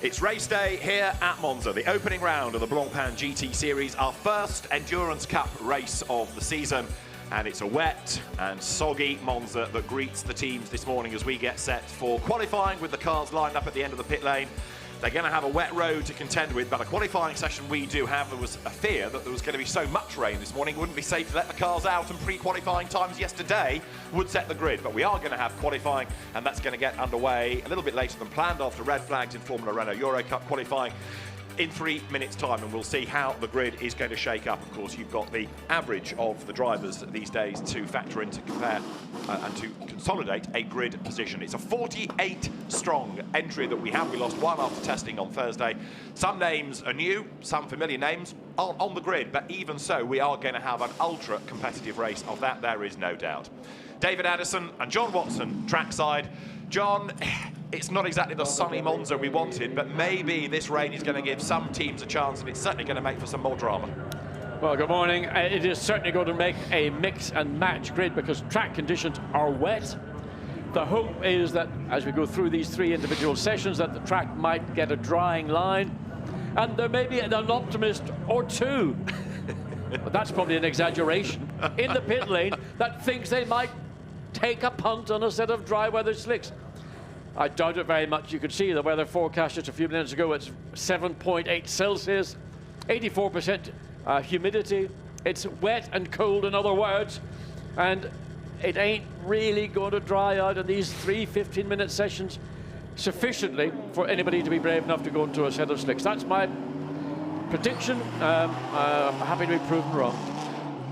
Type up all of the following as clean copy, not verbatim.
It's race day here at Monza, the opening round of the Blancpain GT Series, our first Endurance Cup race of the season. And it's a wet and soggy Monza that greets the teams this morning as we get set for qualifying with the cars lined up at the end of the pit lane. They're going to have a wet road to contend with, but a qualifying session we do have. There was a fear that there was going to be so much rain this morning, it wouldn't be safe to let the cars out, and pre-qualifying times yesterday would set the grid. But we are going to have qualifying, and that's going to get underway a little bit later than planned after red flags in Formula Renault Euro Cup qualifying in 3 minutes' time, and we'll see how the grid is going to shake up. Of course, you've got the average of the drivers these days to factor in to compare and to consolidate a grid position. It's a 48-strong entry that we have. We lost one after testing on Thursday. Some names are new, some familiar names aren't on the grid, but even so, we are going to have an ultra-competitive race. Of that, there is no doubt. David Addison and John Watson, trackside. John, it's not exactly the sunny Monza we wanted, but maybe this rain is going to give some teams a chance, and it's certainly going to make for some more drama. Well, good morning. It is certainly going to make a mix and match grid because track conditions are wet. The hope is that as we go through these three individual sessions that the track might get a drying line, and there may be an optimist or two, but that's probably an exaggeration, in the pit lane that thinks they might take a punt on a set of dry weather slicks. I doubt it very much. You could see the weather forecast just a few minutes ago. It's 7.8 Celsius, 84% humidity. It's wet and cold, in other words, and it ain't really going to dry out in these 3 15-minute sessions sufficiently for anybody to be brave enough to go into a set of slicks. That's my prediction. I'm happy to be proven wrong.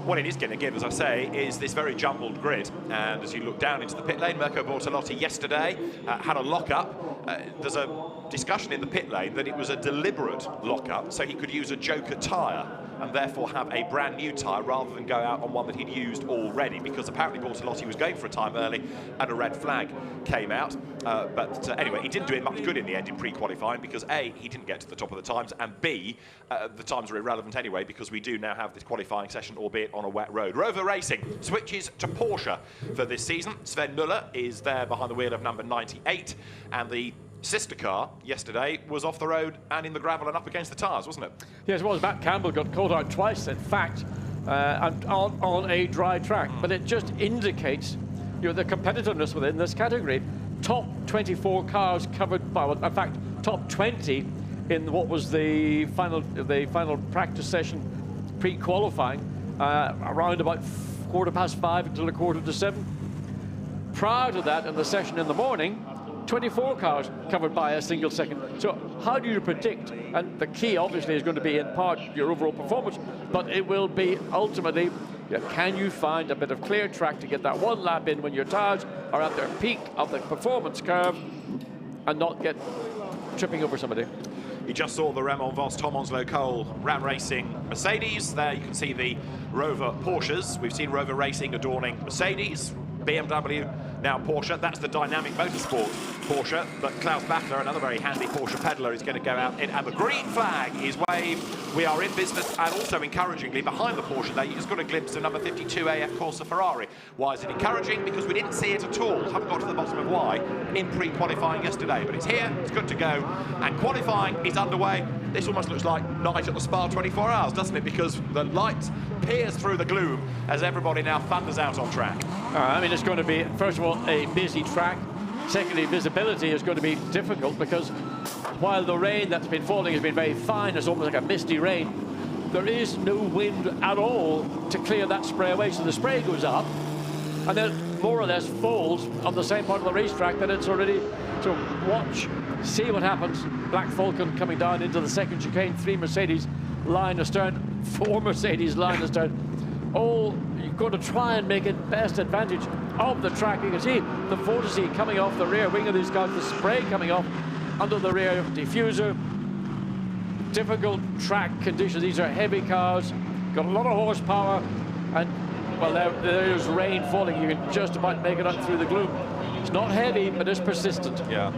What it is going to give, as I say, is this very jumbled grid. And as you look down into the pit lane, Mirko Bortolotti yesterday had a lock-up. There's a discussion in the pit lane that it was a deliberate lock-up, so he could use a joker tyre and therefore have a brand new tyre rather than go out on one that he'd used already, because apparently Bortolotti was going for a time early and a red flag came out. But anyway, he didn't do it much good in the end in pre-qualifying because A, he didn't get to the top of the times, and B, the times are irrelevant anyway because we do now have this qualifying session, albeit on a wet road. Rover Racing switches to Porsche for this season. Sven Müller is there behind the wheel of number 98, and the sister car yesterday was off the road and in the gravel and up against the tyres, wasn't it? Yes, it was. Matt Campbell got caught out twice, in fact, on a dry track. But it just indicates, you know, the competitiveness within this category. Top 24 cars covered by, well, in fact, top 20 in what was the final practice session pre-qualifying, around about 5:15 until 7:15. Prior to that, in the session in the morning, 24 cars covered by a single second. So how do you predict? And the key obviously is going to be in part your overall performance, but it will be ultimately, can you find a bit of clear track to get that one lap in when your tires are at their peak of the performance curve and not get tripping over somebody. You just saw the Ramon Vos, Tom Onslow Cole, Ram Racing Mercedes. There you can see the Rover Porsches. We've seen Rover Racing adorning Mercedes, BMW, now Porsche. That's the Dynamic Motorsport Porsche, but Klaus Bachler, another very handy Porsche peddler, is going to go out in, and the green flag is waved. We are in business, and also encouragingly behind the Porsche there, you just got a glimpse of number 52 AF Corsa Ferrari. Why is it encouraging? Because we didn't see it at all, haven't got to the bottom of why, in pre-qualifying yesterday, but it's here, it's good to go, and qualifying is underway. This almost looks like night at the Spa 24 hours, doesn't it? Because the light peers through the gloom as everybody now thunders out on track. I mean, it's going to be, first of all, a busy track. Secondly, visibility is going to be difficult because while the rain that's been falling has been very fine, it's almost like a misty rain, there is no wind at all to clear that spray away. So the spray goes up and then more or less falls on the same part of the racetrack that it's already. So watch, see what happens. Black Falcon coming down into the second chicane, 3 Mercedes line astern, 4 Mercedes line astern. All you're going to try and make it best advantage of the track. You can see the vortice coming off the rear wing of these cars, the spray coming off under the rear diffuser. Difficult track conditions. These are heavy cars, got a lot of horsepower, and well, there's rain falling. You can just about make it up through the gloom. It's not heavy, but it's persistent. Yeah.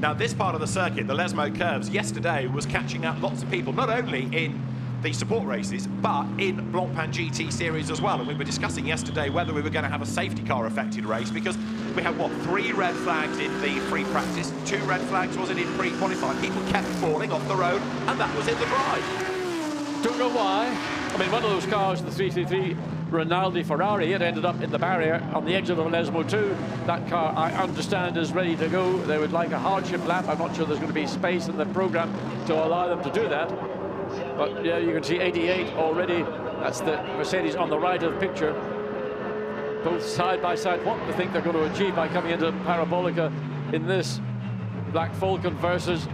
Now, this part of the circuit, the Lesmo curves, yesterday was catching up lots of people, not only in the support races, but in Blancpain GT series as well. And we were discussing yesterday whether we were going to have a safety car affected race, because we had, what, 3 red flags in the free practice, 2 red flags, was it, in pre-qualifying? People kept falling off the road, and that was in the drive. Don't know why. I mean, one of those cars, the 333 Rinaldi Ferrari, it ended up in the barrier on the exit of Lesmo 2. That car, I understand, is ready to go. They would like a hardship lap. I'm not sure there's going to be space in the program to allow them to do that. But yeah, you can see 88 already. That's the Mercedes on the right of the picture. Both side by side. What do you think they're going to achieve by coming into Parabolica in this? Black Falcon versus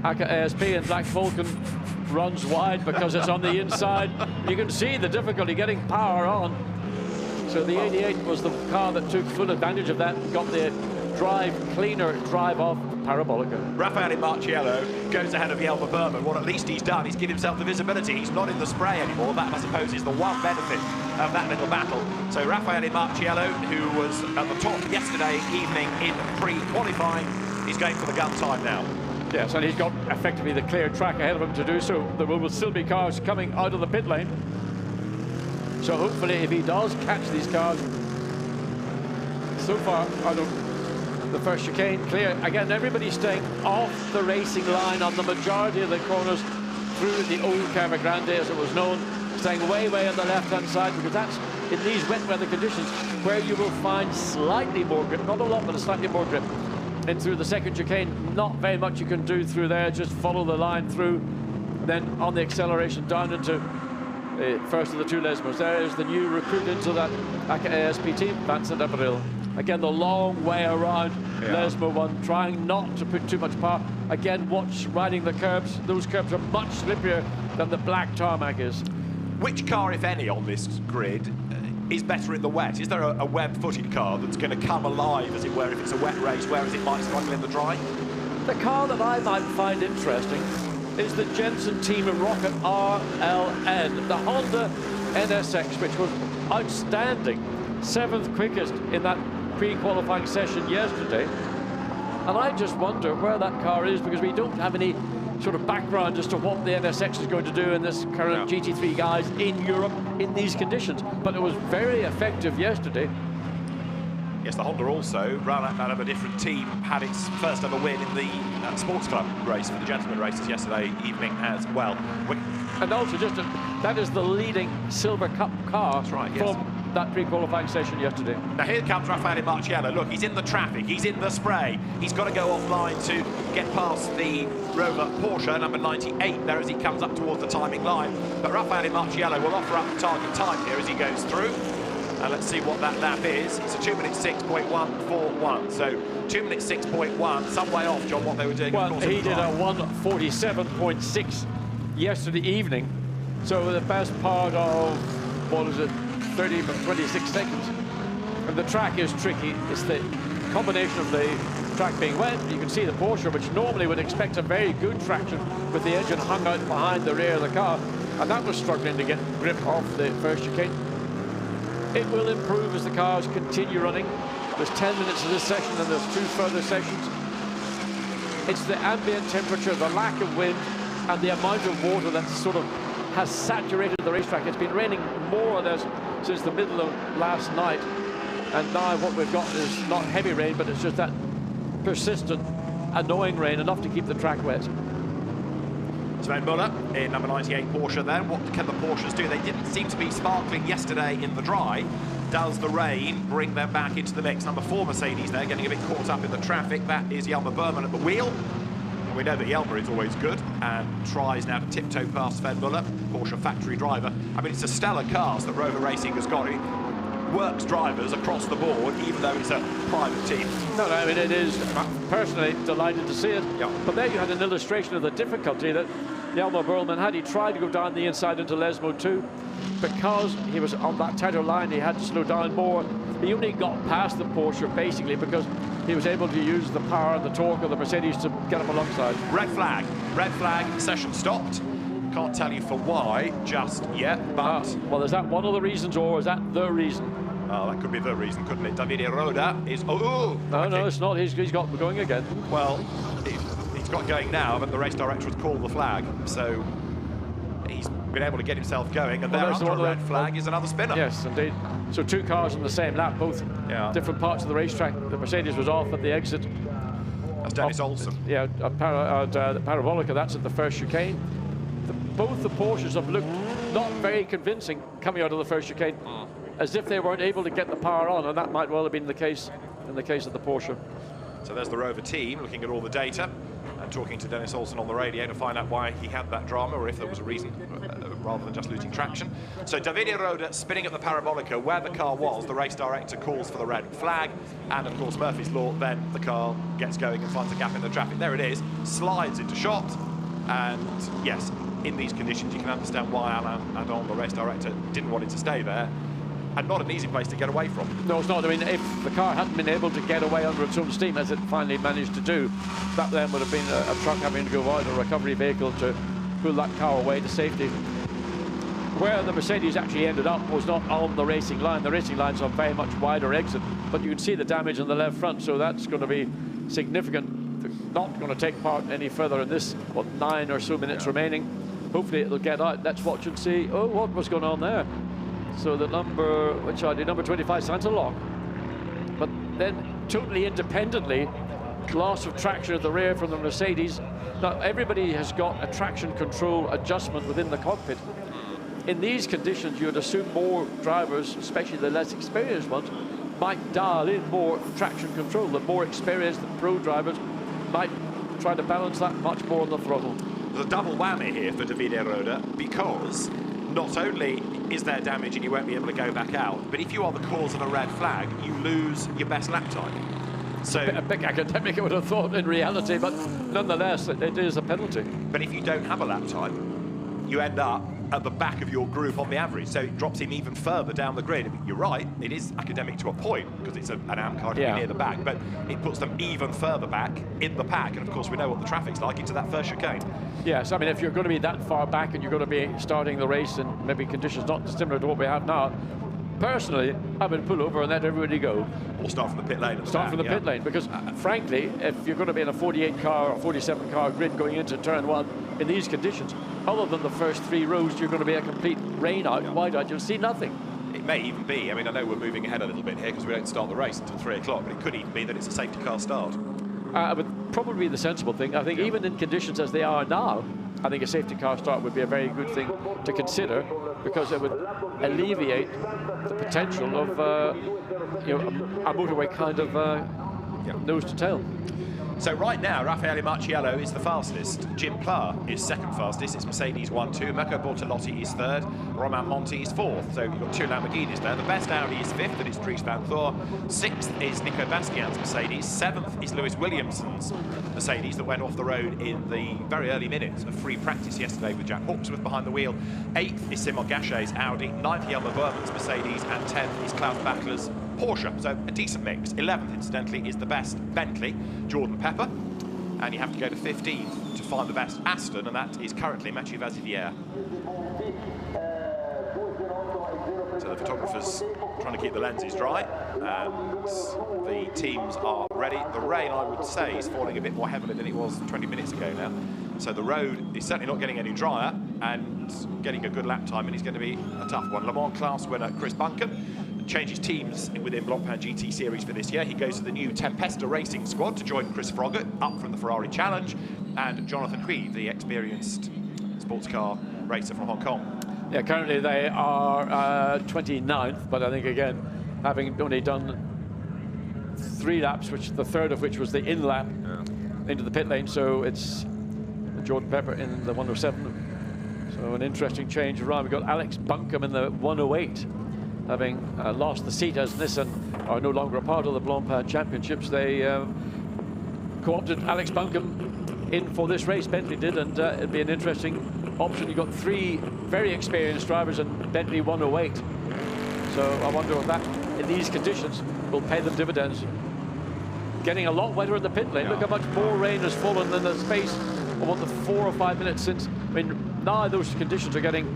AKA ASP, and Black Falcon runs wide because it's on the inside. You can see the difficulty getting power on. So the 88 was the car that took full advantage of that and got the cleaner drive off Parabolica. Raffaele Marciello goes ahead of Yelmer Berman. What at least he's done is give himself the visibility. He's not in the spray anymore. That, I suppose, is the one benefit of that little battle. So Raffaele Marciello, who was at the top yesterday evening in pre-qualifying, he's going for the gun time now. Yes, and he's got effectively the clear track ahead of him to do so. There will still be cars coming out of the pit lane. So hopefully, if he does catch these cars, so far out of the first chicane clear. Again, everybody's staying off the racing line on the majority of the corners through the old Curva Grande, as it was known, staying way on the left-hand side, because that's in these wet weather conditions where you will find slightly more grip, not a lot, but a slightly more grip. And through the second chicane, not very much you can do through there. Just follow the line through, and then on the acceleration down into first of the 2 Lesmos. There is the new recruit into that ASP team, Vincent April. Again, the long way around Lesmo 1, trying not to put too much power. Again, watch riding the curbs. Those curbs are much slippier than the black tarmac is. Which car, if any, on this grid is better in the wet? Is there a web-footed car that's going to come alive, as it were, if it's a wet race, whereas it might struggle in the dry? The car that I might find interesting is the Jensen Team Rocket RLN, the Honda NSX, which was outstanding, 7th quickest in that pre-qualifying session yesterday. And I just wonder where that car is, because we don't have any sort of background as to what the NSX is going to do in this current GT3 guys in Europe in these conditions. But it was very effective yesterday. Yes, the Honda also, ran out of a different team, had its first ever win in the sports club race for the gentleman races yesterday evening as well. And also, that is the leading Silver Cup car from that pre-qualifying session yesterday. Now here comes Raffaele Marciello. Look, he's in the traffic, he's in the spray. He's got to go offline to get past the Rover Porsche, number 98, there as he comes up towards the timing line. But Raffaele Marciello will offer up the target time here as he goes through. And let's see what that lap is. It's a 2 minute 6.141. So 2 minute 6.1, some way off, John, what they were doing. Well, he did a 1:47.6 yesterday evening. So the best part of, what is it, 26 seconds. And the track is tricky. It's the combination of the track being wet. You can see the Porsche, which normally would expect a very good traction with the engine hung out behind the rear of the car, and that was struggling to get grip off the first chicane. It will improve as the cars continue running. There's 10 minutes of this session, and there's 2 further sessions. It's the ambient temperature, the lack of wind, and the amount of water that sort of has saturated the racetrack. It's been raining more or less since the middle of last night, and now what we've got is not heavy rain, but it's just that persistent, annoying rain, enough to keep the track wet. Sven Muller in number 98 Porsche then. What can the Porsches do? They didn't seem to be sparkling yesterday in the dry. Does the rain bring them back into the mix? Number 4 Mercedes there, getting a bit caught up in the traffic. That is Yama Berman at the wheel. We know that Yelmer is always good and tries now to tiptoe past Sven Muller, Porsche factory driver. I mean, it's a stellar cars that Rover Racing has got. It works drivers across the board, even though it's a private team. No, I mean, it is, personally, delighted to see it. Yeah. But there you had an illustration of the difficulty that Yelmer Berman had. He tried to go down the inside into Lesmo 2. Because he was on that tighter line, he had to slow down more. He only got past the Porsche, basically, because he was able to use the power and the torque of the Mercedes to get him alongside. Red flag, session stopped. Can't tell you for why just yet, but... well, is that one of the reasons, or is that the reason? Oh, that could be the reason, couldn't it? Davide Roda is... Oh, no, it's not. He's got going again. Well, he's got going now, but the race director has called the flag, so he's been able to get himself going, and there under a red flag is another spinner. Yes, indeed. So 2 cars on the same lap, both different parts of the racetrack. The Mercedes was off at the exit. That's Dennis Olsen. Yeah, the Parabolica, that's at the first chicane. Both the Porsches have looked not very convincing coming out of the first chicane, as if they weren't able to get the power on, and that might well have been the case in the case of the Porsche. So there's the Rover team looking at all the data and talking to Dennis Olsen on the radio to find out why he had that drama, or if there was a reason, rather than just losing traction. So Davide Roda spinning at the Parabolica where the car was. The race director calls for the red flag, and of course Murphy's Law, then the car gets going and finds a gap in the traffic. There it is, slides into shot, and yes, in these conditions you can understand why Alain Adon, the race director, didn't want it to stay there. And not an easy place to get away from. No, it's not. I mean, if the car hadn't been able to get away under its own steam, as it finally managed to do, that then would have been a truck having to go wide, a recovery vehicle to pull that car away to safety. Where the Mercedes actually ended up was not on the racing line. The racing line's on very much wider exit, but you can see the damage on the left front, so that's going to be significant. Not going to take part any further in this, 9 or so minutes remaining. Hopefully it'll get out. Let's watch and see. Oh, what was going on there? So the number, number 25, Santa Lock. But then totally independently, loss of traction at the rear from the Mercedes. Now everybody has got a traction control adjustment within the cockpit. In these conditions, you'd assume more drivers, especially the less experienced ones, might dial in more traction control. The more experienced the pro drivers might try to balance that much more on the throttle. There's a double whammy here for Davide Roda, because not only is there damage and you won't be able to go back out, but if you are the cause of a red flag, you lose your best lap time. So a big academic, I would have thought, in reality, but nonetheless, it is a penalty. But if you don't have a lap time, you end up at the back of your group on the average, so it drops him even further down the grid. You're right, it is academic to a point, because it's an AM car near the back, but it puts them even further back in the pack, and of course we know what the traffic's like into that first chicane. Yes, I mean, if you're going to be that far back and you're going to be starting the race in maybe conditions not similar to what we have now, personally, I would pull over and let everybody go. Or start from the pit lane. Start from the pit lane, because frankly, if you're going to be in a 48 car or 47 car grid going into turn 1 in these conditions, other than the first 3 rows, you're going to be a complete rain out, wide out, you'll see nothing. It may even be, I mean, I know we're moving ahead a little bit here because we don't start the race until 3 o'clock, but it could even be that it's a safety car start. But probably the sensible thing. I think even in conditions as they are now, I think a safety car start would be a very good thing to consider, because it would alleviate the potential of a motorway kind of nose to tail. So right now, Raffaele Marciello is the fastest. Jim Pla is second fastest. It's Mercedes 1-2. Mirko Bortolotti is third. Romain Monti is fourth. So you've got 2 Lamborghinis there. The best Audi is fifth, and it's Dries van Thor. Sixth is Nico Bastian's Mercedes. Seventh is Lewis Williamson's Mercedes that went off the road in the very early minutes of free practice yesterday with Jack Hawksworth behind the wheel. Eighth is Simon Gachet's Audi. Ninth, Yama Bourbon's Mercedes. And 10th is Klaus Bachler's Porsche, so a decent mix. 11th, incidentally, is the best Bentley, Jordan Pepper, and you have to go to 15th to find the best Aston, and that is currently Mathieu Vazivière. So the photographer's trying to keep the lenses dry, and the teams are ready. The rain, I would say, is falling a bit more heavily than it was 20 minutes ago now. So the road is certainly not getting any drier, and getting a good lap time, and it's going to be a tough one. Le Mans class winner Chris Buncan changes teams within Blancpain GT series for this year. He goes to the new Tempesta Racing squad to join Chris Froggatt, up from the Ferrari Challenge, and Jonathan Hui, the experienced sports car racer from Hong Kong. Yeah, currently they are 29th, but I think, again, having only done 3 laps, which the third of which was the in-lap into the pit lane, so it's Jordan Pepper in the 107. So an interesting change around. We've got Alex Buncombe in the 108. Having lost the seat as Nissan are no longer a part of the Blancpain Championships, they co-opted Alex Buncombe in for this race. Bentley did, and it'd be an interesting option. You've got 3 very experienced drivers and Bentley 108. So I wonder if that, in these conditions, will pay them dividends. Getting a lot wetter in the pit lane. Look how much more rain has fallen in the space of the 4 or 5 minutes since. I mean, now those conditions are getting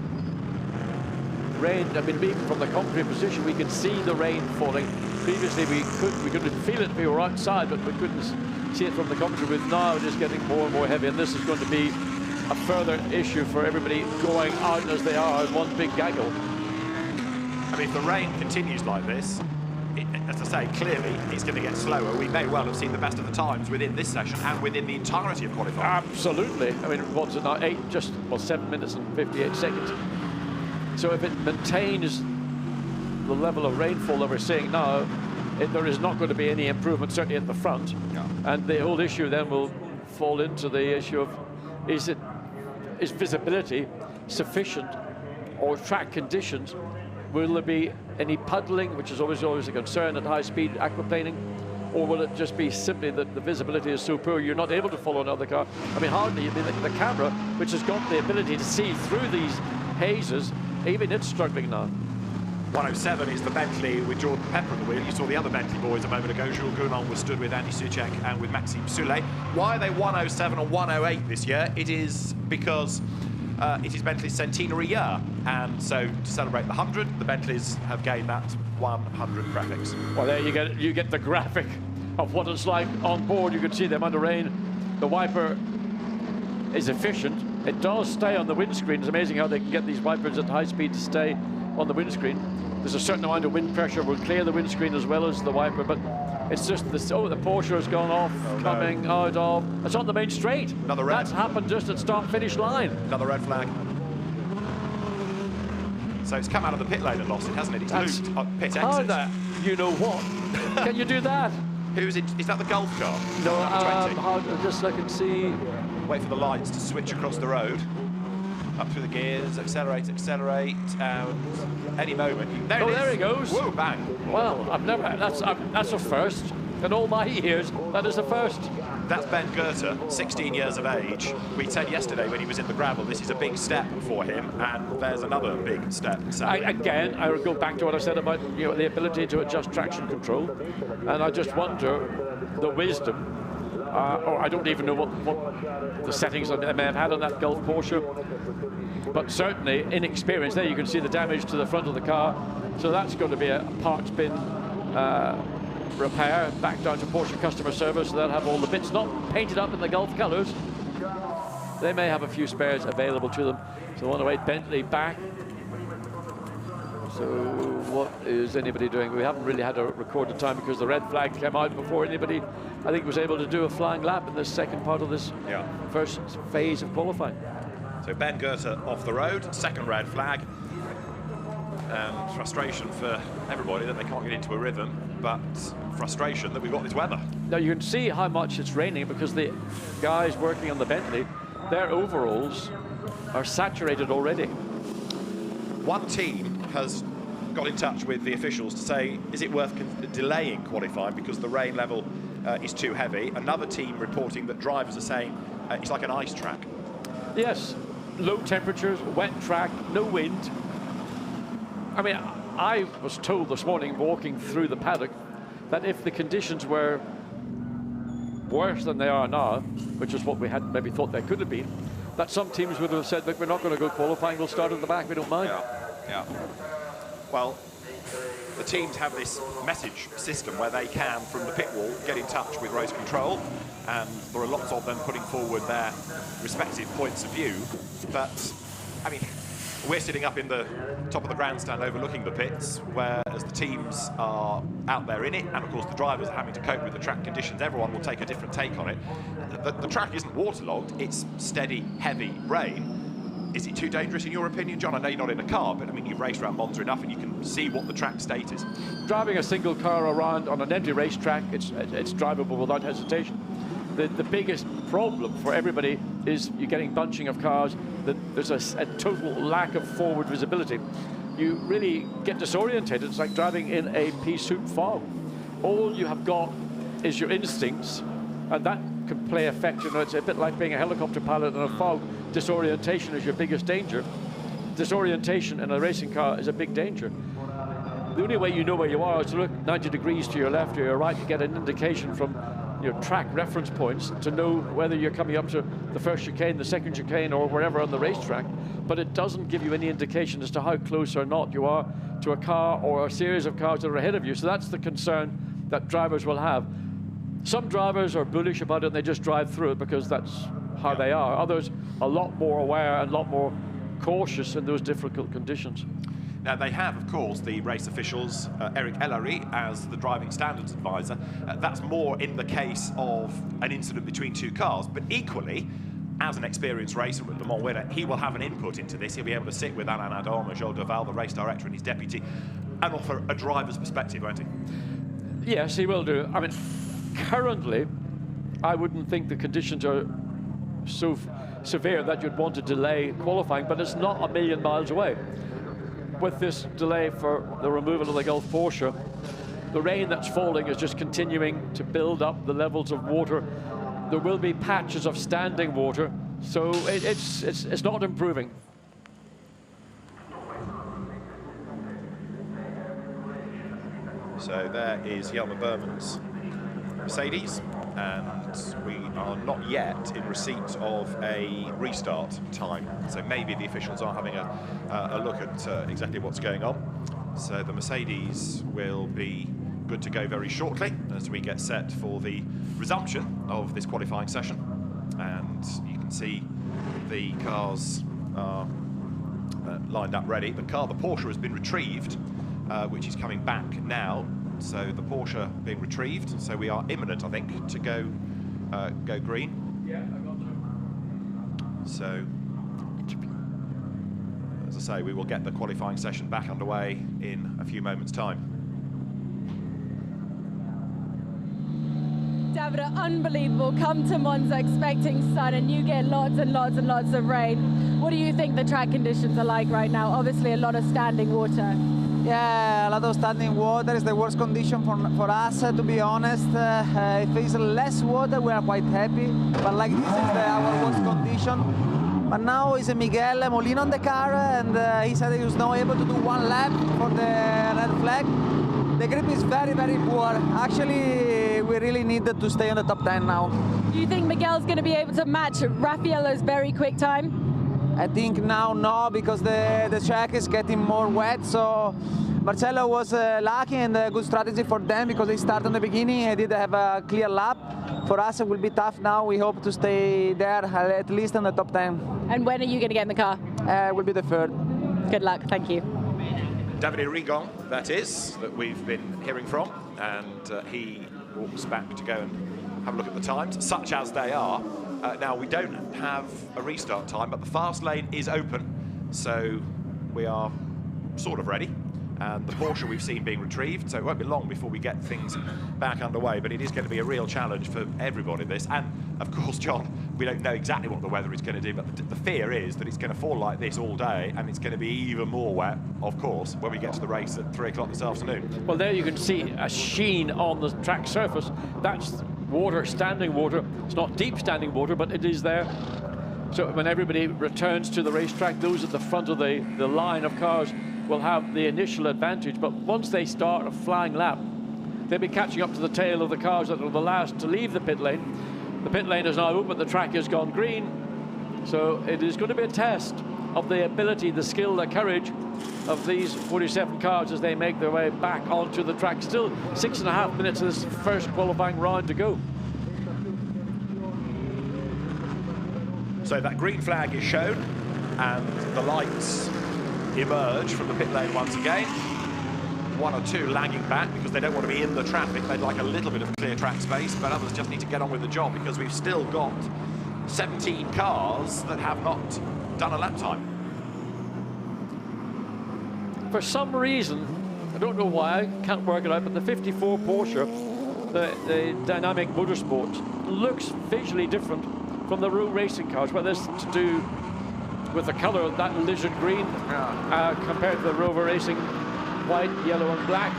rain. I mean, even from the concrete position, we can see the rain falling. Previously, we couldn't feel it if we were outside, but we couldn't see it from the concrete. With now, it is getting more and more heavy, and this is going to be a further issue for everybody going out as they are in one big gaggle. I mean, if the rain continues like this, as I say, clearly it's going to get slower. We may well have seen the best of the times within this session and within the entirety of qualifying. Absolutely. I mean, what's it now? 7 minutes and 58 seconds. So if it maintains the level of rainfall that we're seeing now, there is not going to be any improvement, certainly at the front. No. And the whole issue then will fall into the issue of is visibility sufficient, or track conditions? Will there be any puddling, which is always a concern at high speed aquaplaning, or will it just be simply that the visibility is so poor you're not able to follow another car? I mean, hardly. The camera, which has got the ability to see through these hazes, even it's struggling now. 107 is the Bentley with Jordan Pepper at the wheel. You saw the other Bentley boys a moment ago. Jules Gounon was stood with Andy Soucek and with Maxime Soulet. Why are they 107 and 108 this year? It is because it is Bentley's centenary year, and so to celebrate the 100, the Bentleys have gained that 100 prefix. Well, there you get the graphic of what it's like on board. You can see them under rain. The wiper is efficient. It does stay on the windscreen. It's amazing how they can get these wipers at high speed to stay on the windscreen. There's a certain amount of wind pressure will clear the windscreen as well as the wiper, but it's just this. Oh, the Porsche has gone off, coming out of. It's on the main straight. Another red. That's happened just at start-finish line. Another red flag. So it's come out of the pit lane and lost it, hasn't it? It's looped up pit exit. How that? You know what? Can you do that? Who's it? Is that the Golf car? No, just look and see. Wait for the lights to switch across the road. Up through the gears, accelerate, and any moment. There he goes. Whoa, bang. Well, that's a first. In all my years, that is a first. That's Ben Goethe, 16 years of age. We said yesterday when he was in the gravel, this is a big step for him, and there's another big step. Again, I would go back to what I said about the ability to adjust traction control, and I just wonder the wisdom, or I don't even know what the settings they may have had on that Golf Porsche, but certainly inexperience. There you can see the damage to the front of the car, so that's going to be a parts bin repair back down to Porsche customer service. So they'll have all the bits not painted up in the Golf colours. They may have a few spares available to them. So 108 Bentley back. So what is anybody doing? We haven't really had a recorded time because the red flag came out before anybody, I think, was able to do a flying lap in this second part of this first phase of qualifying. So Ben Goethe off the road, second red flag. Frustration for everybody that they can't get into a rhythm, but frustration that we've got this weather. Now you can see how much it's raining because the guys working on the Bentley, their overalls are saturated already. One team has got in touch with the officials to say, is it worth delaying qualifying because the rain level is too heavy? Another team reporting that drivers are saying it's like an ice track. Yes, low temperatures, wet track, no wind. I mean, I was told this morning, walking through the paddock, that if the conditions were worse than they are now, which is what we had maybe thought they could have been, that some teams would have said, look, we're not going to go qualifying, we'll start at the back, we don't mind. Yeah. Well, the teams have this message system where they can, from the pit wall, get in touch with race control, and there are lots of them putting forward their respective points of view. But, I mean, we're sitting up in the top of the grandstand overlooking the pits, whereas the teams are out there in it, and of course the drivers are having to cope with the track conditions. Everyone will take a different take on it. The track isn't waterlogged, it's steady, heavy rain. Is it too dangerous in your opinion, John? I know you're not in a car, but I mean, you've raced around Monza enough and you can see what the track state is. Driving a single car around on an empty racetrack, it's drivable without hesitation. The biggest problem for everybody is you're getting bunching of cars, that there's a total lack of forward visibility. You really get disorientated. It's like driving in a pea soup fog. All you have got is your instincts, and that can play effect. You know, it's a bit like being a helicopter pilot in a fog. Disorientation is your biggest danger. Disorientation in a racing car is a big danger. The only way you know where you are is to look 90 degrees to your left or your right to get an indication from your track reference points to know whether you're coming up to the first chicane, the second chicane, or wherever on the racetrack. But it doesn't give you any indication as to how close or not you are to a car or a series of cars that are ahead of you. So that's the concern that drivers will have. Some drivers are bullish about it and they just drive through it because that's how they are. Others a lot more aware and a lot more cautious in those difficult conditions. Now, they have, of course, the race officials, Eric Ellery, as the driving standards advisor. That's more in the case of an incident between two cars, but equally, as an experienced racer, Le Mans winner, he will have an input into this. He'll be able to sit with Alain Adam and Joel Duval, the race director, and his deputy, and offer a driver's perspective, won't he? Yes, he will do. I mean, currently, I wouldn't think the conditions are so severe that you'd want to delay qualifying, but it's not a million miles away. With this delay for the removal of the Gulf Porsche, the rain that's falling is just continuing to build up the levels of water. There will be patches of standing water, so it's not improving. So there is Yama Berman's Mercedes, and we are not yet in receipt of a restart time. So maybe the officials are having a look at exactly what's going on. So the Mercedes will be good to go very shortly as we get set for the resumption of this qualifying session. And you can see the cars are lined up ready. The Porsche has been retrieved, which is coming back now. So the Porsche being retrieved. So we are imminent, I think, to go green. Yeah, I got to. So, as I say, we will get the qualifying session back underway in a few moments' time. Davide, unbelievable. Come to Monza expecting sun and you get lots and lots and lots of rain. What do you think the track conditions are like right now? Obviously a lot of standing water. Yeah, a lot of standing water is the worst condition for us, to be honest. If it's less water, we are quite happy, but like this is our worst condition. But now is Miguel Molino on the car, and he said he was not able to do one lap for the red flag. The grip is very, very poor. Actually, we really need to stay on the top 10 now. Do you think Miguel's going to be able to match Raffaello's very quick time? I think now no, because the track is getting more wet, so Marcello was lucky and a good strategy for them because they started on the beginning and did have a clear lap. For us it will be tough now. We hope to stay there at least in the top 10. And when are you going to get in the car? Will be the third. Good luck, thank you. Davide Rigon, that is, that we've been hearing from, and he walks back to go and have a look at the times, such as they are. Now, we don't have a restart time, but the fast lane is open, so we are sort of ready. And the Porsche we've seen being retrieved, so it won't be long before we get things back underway, but it is going to be a real challenge for everybody, this. And, of course, John, we don't know exactly what the weather is going to do, but the fear is that it's going to fall like this all day, and it's going to be even more wet, of course, when we get to the race at 3 o'clock this afternoon. Well, there you can see a sheen on the track surface. That's water, standing water. It's not deep standing water, but it is there. So when everybody returns to the racetrack, those at the front of the line of cars will have the initial advantage, but once they start a flying lap, they'll be catching up to the tail of the cars that are the last to leave the pit lane. The pit lane is now open, the track has gone green, so it is going to be a test of the ability, the skill, the courage of these 47 cars as they make their way back onto the track. Still 6.5 minutes of this first qualifying round to go. So that green flag is shown, and the lights emerge from the pit lane once again. 1 or 2 lagging back because they don't want to be in the traffic. They'd like a little bit of clear track space, but others just need to get on with the job because we've still got 17 cars that have not done a lap time. For some reason, I don't know why, I can't work it out, but the 54 Porsche, the Dynamic Motorsports, looks visually different from the real racing cars, whether it's to do with the color of that lizard green compared to the Rover Racing white, yellow and black.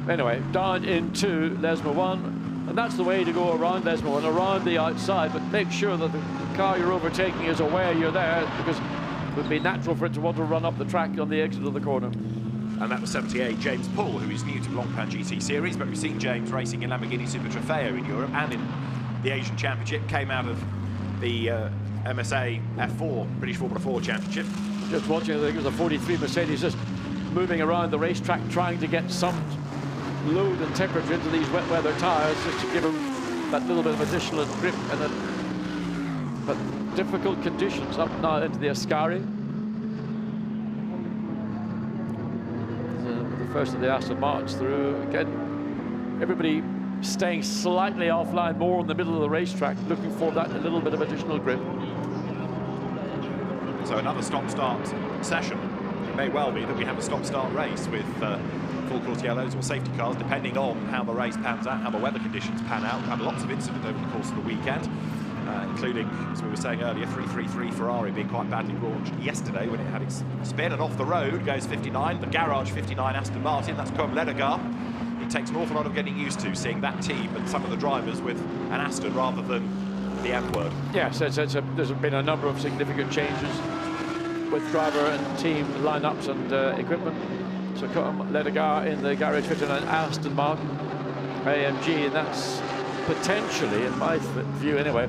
Anyway, down into Lesmo 1, and that's the way to go around Lesmo 1, around the outside, but make sure that the car you're overtaking is aware you're there, because it would be natural for it to want to run up the track on the exit of the corner. And that was 78 James Poole, who is new to Blancpain GT Series, but we've seen James racing in Lamborghini Super Trofeo in Europe and in the Asian Championship, came out of the MSA F4, British Formula 4 Championship. Just watching, I think it was a 43 Mercedes just moving around the racetrack, trying to get some load and temperature into these wet weather tyres, just to give them that little bit of additional grip and but difficult conditions up now into the Ascari. The first of the Aston Martins through. Again, everybody staying slightly offline, more in the middle of the racetrack, looking for that a little bit of additional grip. So another stop-start session. It may well be that we have a stop-start race with full course yellows or safety cars, depending on how the race pans out, how the weather conditions pan out. We've had lots of incident over the course of the weekend, including, as we were saying earlier, 333 Ferrari being quite badly launched yesterday when it had its spin, and off the road goes 59, the garage 59 Aston Martin, that's Contend. It takes an awful lot of getting used to seeing that team and some of the drivers with an Aston rather than the M word. Yes, there's been a number of significant changes with driver and team lineups and equipment. So Ledegar in the garage 59 Aston Martin AMG, and that's potentially, in my view anyway,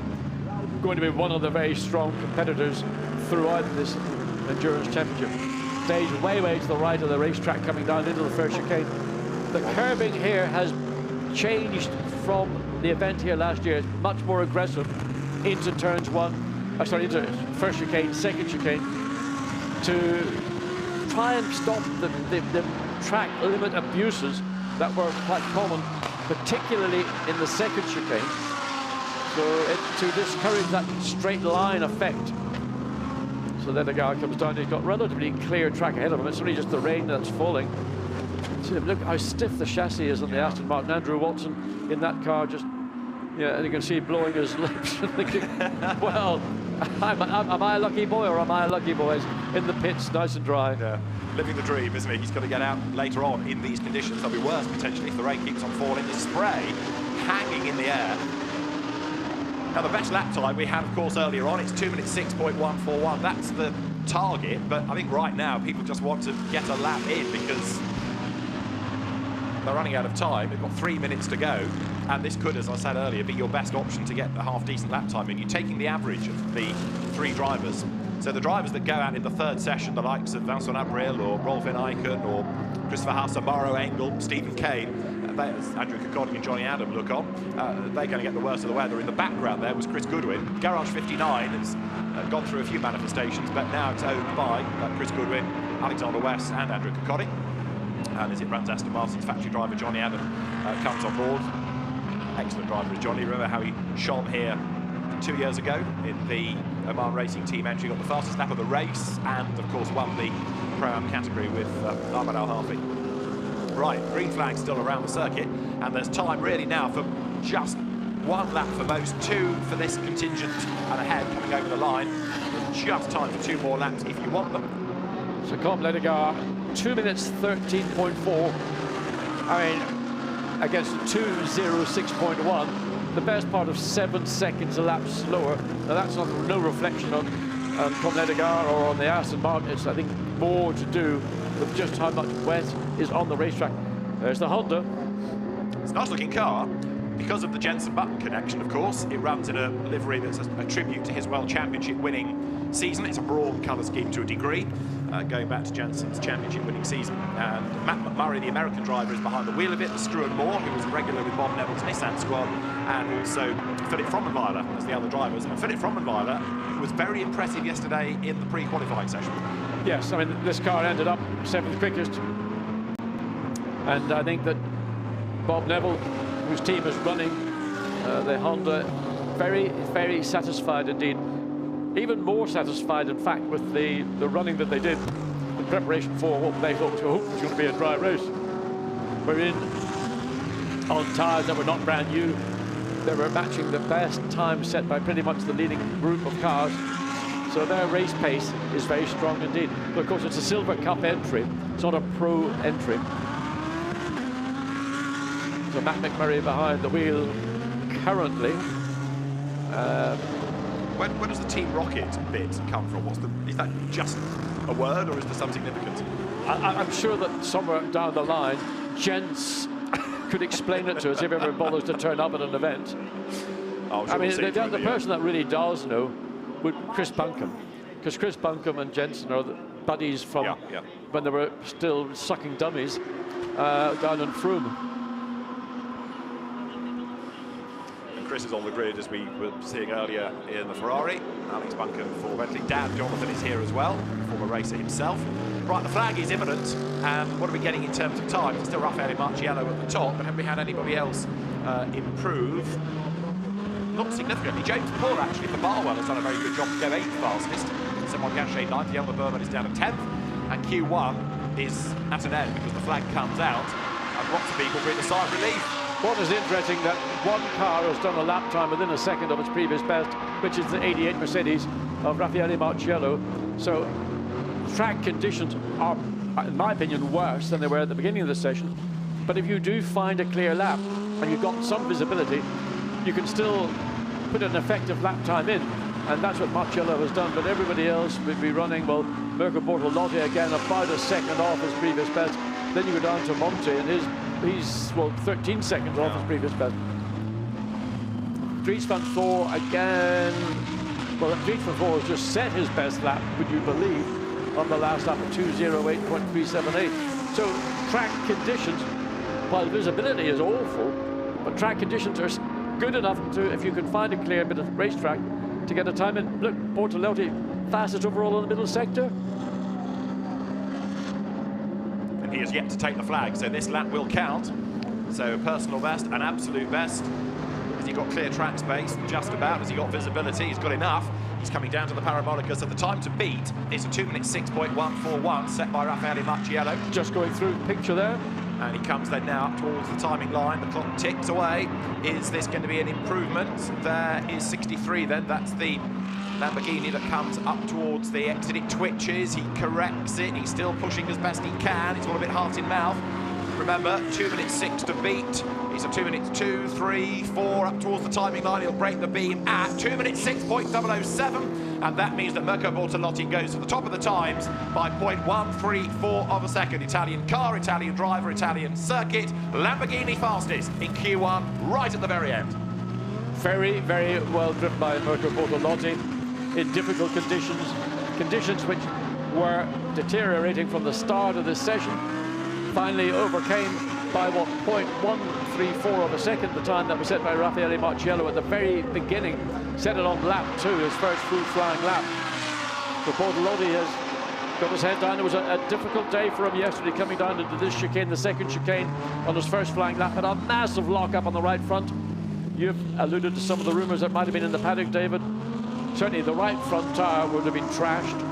going to be one of the very strong competitors throughout this endurance championship. Stage way to the right of the racetrack, coming down into the first chicane. The curbing here has changed from the event here last year. It's much more aggressive into turns into first chicane, second chicane, to try and stop the track limit abuses that were quite common, particularly in the second chicane. So to discourage that straight line effect. So then the guy comes down, he's got relatively clear track ahead of him. It's only just the rain that's falling. So look how stiff the chassis is on the Aston Martin. Andrew Watson in that car just, yeah, and you can see blowing his lips and thinking, well, am I a lucky boy or am I a lucky boy? In the pits, nice and dry. Yeah, living the dream, isn't he? He's got to get out later on in these conditions. They'll be worse potentially if the rain keeps on falling. The spray hanging in the air. Now the best lap time we had, of course, earlier on, it's 2 minutes 6.141. That's the target, but I think right now people just want to get a lap in because they're running out of time. They've got 3 minutes to go, and this could, as I said earlier, be your best option to get a half-decent lap time in. You're taking the average of the three drivers. So the drivers that go out in the third session, the likes of Vincent Abril or Rolf Eichen or Christopher Hasse, Mauro Engel, Stephen Kane, as Andrew Kikonik and Johnny Adam look on, they're going to get the worst of the weather. In the background there was Chris Goodwin. Garage 59 has gone through a few manifestations, but now it's owned by Chris Goodwin, Alexander West and Andrew Kikonik. And as it runs, Aston Martin's factory driver Johnny Adam comes on board. Excellent driver is Johnny. Remember how he shone here 2 years ago in the Oman Racing Team entry, got the fastest lap of the race, and of course won the Pro-Am category with Ahmed Al-Harfi. Right, green flag still around the circuit, and there's time really now for just one lap for most, two for this contingent and ahead coming over the line. There's just time for two more laps if you want them. So Comte Ledegar, 2 minutes 13.4. I mean, against 2:06.1, the best part of 7 seconds a lap slower. Now that's no reflection on Comte Ledegar or on the Aston Martin. It's, I think, more to do with just how much wet is on the racetrack. There's the Honda. It's a nice looking car. Because of the Jenson Button connection, of course, it runs in a livery that's a tribute to his World Championship winning season. It's a broad colour scheme to a degree, going back to Jenson's championship winning season. And Matt McMurray, the American driver, is behind the wheel of it. Struan Moore, who was a regular with Bob Neville's Nissan squad, and also Philip Frommenweiler as the other drivers. And Philip Frommenweiler was very impressive yesterday in the pre-qualifying session. Yes, I mean, this car ended up 7th quickest. And I think that Bob Neville, whose team is running the Honda, very satisfied indeed. Even more satisfied, in fact, with the running that they did in preparation for what they thought was going to be a dry race. We're in on tyres that were not brand new. They were matching the best time set by pretty much the leading group of cars. So their race pace is very strong indeed. But of course, it's a Silver Cup entry. It's not a pro entry. So Matt McMurray behind the wheel currently. Where does the Team Rocket bit come from? Is that just a word, or is there some significance? I'm sure that somewhere down the line, Jens could explain it to us if ever bothers to turn up at an event. I mean, the person that really does know would Chris Buncombe, because Chris Buncombe and Jensen are the buddies from when they were still sucking dummies down in Frome. Chris is on the grid, as we were seeing earlier in the Ferrari. Alex Buncombe for Bentley. Dan Jonathan is here as well, former racer himself. Right, the flag is imminent, and what are we getting in terms of time? It's still Raffaele Marciello at the top, but have we had anybody else improve? Not significantly. James Paul, actually, for Barwell, has done a very good job to go 8th fastest. Simon Gachet 9th, Yama Bourbonnais is down at 10th, and Q1 is at an end because the flag comes out, and lots of people breathe a sigh of relief. What is interesting that one car has done a lap time within a second of its previous best, which is the 88 Mercedes of Raffaele Marciello. So track conditions are, in my opinion, worse than they were at the beginning of the session. But if you do find a clear lap and you've got some visibility, you can still put an effective lap time in. And that's what Marciello has done. But everybody else would be running, well, Mirko Bortolotti again, about a second off his previous best. Then you go down to Monte, and he's, well, 13 seconds off his previous best. Dries van Voor again. Well, Dries van Voor has just set his best lap, would you believe, on the last lap of 2:08.378. So track conditions, while visibility is awful, but track conditions are good enough to, if you can find a clear bit of racetrack, to get a time in. Look, Bortolotti fastest overall in the middle sector. He has yet to take the flag, so this lap will count. So personal best, an absolute best. Has he got clear track space? Just about. Has he got visibility? He's got enough. He's coming down to the Parabolica, so the time to beat is a 2:06.141 set by Raffaele Marciello. Just going through the picture there. And he comes then now up towards the timing line. The clock ticks away. Is this going to be an improvement? There is 63 then. That's the Lamborghini that comes up towards the exit. It twitches, he corrects it, he's still pushing as best he can. It's all a bit heart in mouth. Remember, 2:06 to beat. It's a 2:02, 3, 4 up towards the timing line. He'll break the beam at 2:06.007, and that means that Mirko Bortolotti goes to the top of the times by 0.134 of a second. Italian car, Italian driver, Italian circuit. Lamborghini fastest in Q1, right at the very end. Very, very well driven by Mirko Bortolotti in difficult conditions which were deteriorating from the start of this session. Finally overcame by what, 0.134 of a second, the time that was set by Raffaele Marciello at the very beginning. Set it on lap 2, his first full flying lap. So Bortolotti has got his head down. It was a difficult day for him yesterday, coming down into this chicane, the second chicane on his first flying lap, but a massive lock-up on the right front. You've alluded to some of the rumours that might have been in the paddock, David. Certainly the right front tyre would have been trashed.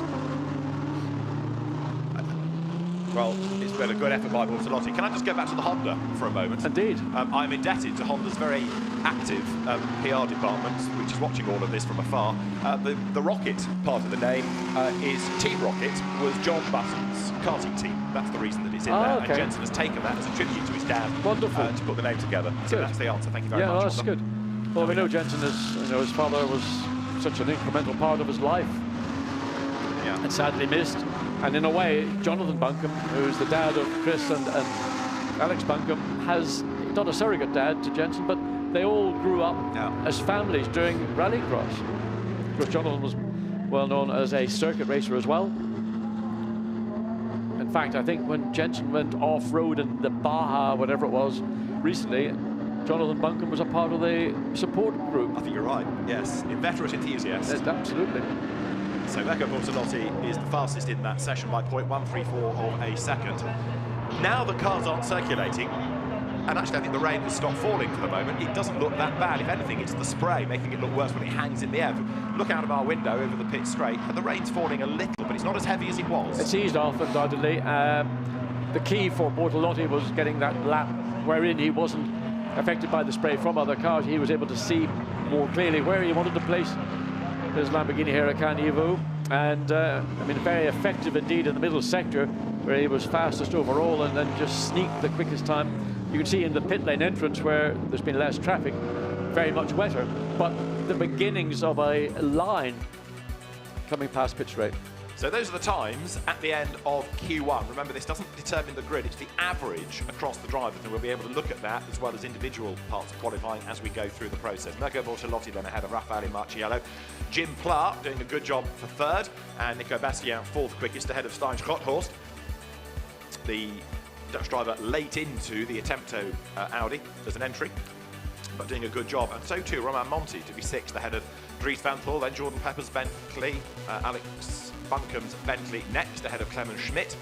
Well, it's been a good effort by Bortolotti. Can I just go back to the Honda for a moment? Indeed. I'm indebted to Honda's very active PR department, which is watching all of this from afar. The Rocket part of the name is Team Rocket, was John Button's karting team. That's the reason that it's in there. Okay. And Jensen has taken that as a tribute to his dad. Wonderful. To put the name together. So Good. that's the answer. Thank you very much. Yeah, that's good. Well, we know Jensen is, you know, his father was such an incremental part of his life. Yeah. And sadly missed. And in a way, Jonathan Buncombe, who's the dad of Chris and Alex Buncombe, has not a surrogate dad to Jensen, but they all grew up as families doing rallycross. Of course, Jonathan was well known as a circuit racer as well. In fact, I think when Jensen went off-road in the Baja, whatever it was, recently, Jonathan Buncombe was a part of the support group. I think you're right, yes. Inveterate enthusiast. Yes, absolutely. So Mirko Bortolotti is the fastest in that session by 0.134 of a second. Now the cars aren't circulating, and actually I think the rain has stopped falling for the moment. It doesn't look that bad. If anything, it's the spray making it look worse when it hangs in the air. Look out of our window over the pit straight, and the rain's falling a little, but it's not as heavy as it was. It's eased off undoubtedly. The key for Bortolotti was getting that lap wherein he wasn't affected by the spray from other cars. He was able to see more clearly where he wanted to place his Lamborghini Huracan Evo, and I mean, very effective indeed in the middle sector, where he was fastest overall, and then just sneaked the quickest time. You can see in the pit lane entrance where there's been less traffic, very much wetter, but the beginnings of a line coming past pit straight. So those are the times at the end of Q1. Remember, this doesn't determine the grid, it's the average across the drivers, and we'll be able to look at that as well as individual parts of qualifying as we go through the process. Mirko Bortolotti then ahead of Raffaele Marciello. Jim Pla doing a good job for third, and Nico Bastian fourth quickest ahead of Stein Schotthorst. The Dutch driver late into the Attempto Audi as an entry. but doing a good job. And so too Romain Monti to be 6th ahead of Dries Van Thol, then Jordan Pepper's Bentley, Alex Buncombe's Bentley next ahead of Clement Schmidt,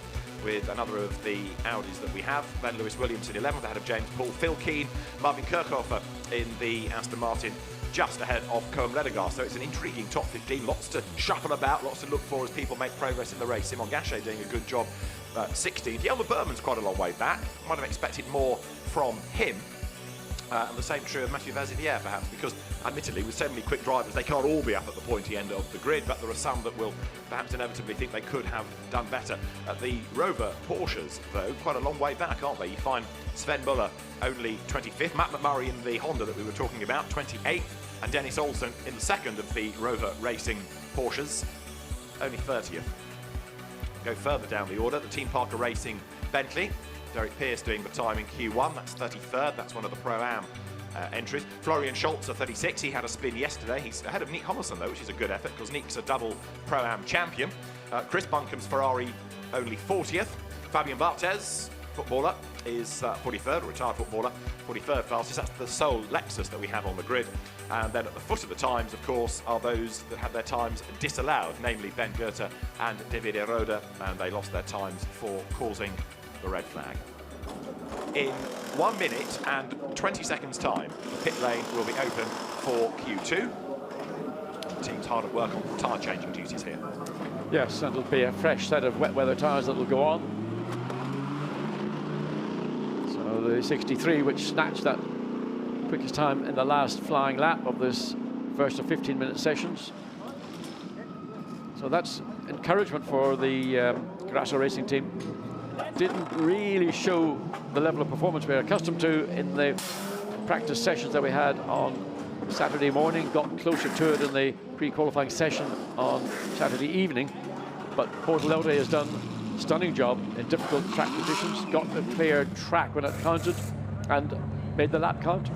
with another of the Audis that we have. Then Lewis Williams in 11th ahead of James Paul. Phil Keane, Marvin Kirchhofer in the Aston Martin just ahead of Coen Ledegaard. So it's an intriguing top 15, lots to shuffle about, lots to look for as people make progress in the race. Simon Gachet doing a good job, 16th. Yelmer Berman's quite a long way back. Might have expected more from him. And the same true of Mathieu Vazivière, perhaps, because admittedly with so many quick drivers they can't all be up at the pointy end of the grid, but there are some that will perhaps inevitably think they could have done better. The Rover Porsches, though, quite a long way back, aren't they? You find Sven Muller only 25th, Matt McMurray in the Honda that we were talking about 28th, and Dennis Olsen in the second of the Rover Racing Porsches only 30th. Go further down the order, the Team Parker Racing Bentley, Derek Pierce doing the time in Q1, that's 33rd, that's one of the Pro-Am entries. Florian Scholz at 36, he had a spin yesterday. He's ahead of Nick Hommerson though, which is a good effort because Nick's a double Pro-Am champion. Chris Buncombe's Ferrari only 40th. Fabian Barthez, footballer, is 43rd, a retired footballer, 43rd fastest. That's the sole Lexus that we have on the grid. And then at the foot of the times, of course, are those that had their times disallowed, namely Ben Goethe and David Eroda, and they lost their times for causing the red flag. In 1 minute and 20 seconds time, the pit lane will be open for Q2. The team's hard at work on tyre changing duties here. Yes, and it'll be a fresh set of wet weather tyres that will go on. So the 63, which snatched that quickest time in the last flying lap of this first of 15-minute sessions. So that's encouragement for the Grasso Racing team. Didn't really show the level of performance we're accustomed to in the practice sessions that we had on Saturday morning. Got closer to it in the pre-qualifying session on Saturday evening. But Bortolotti has done a stunning job in difficult track conditions. Got the clear track when it counted and made the lap count.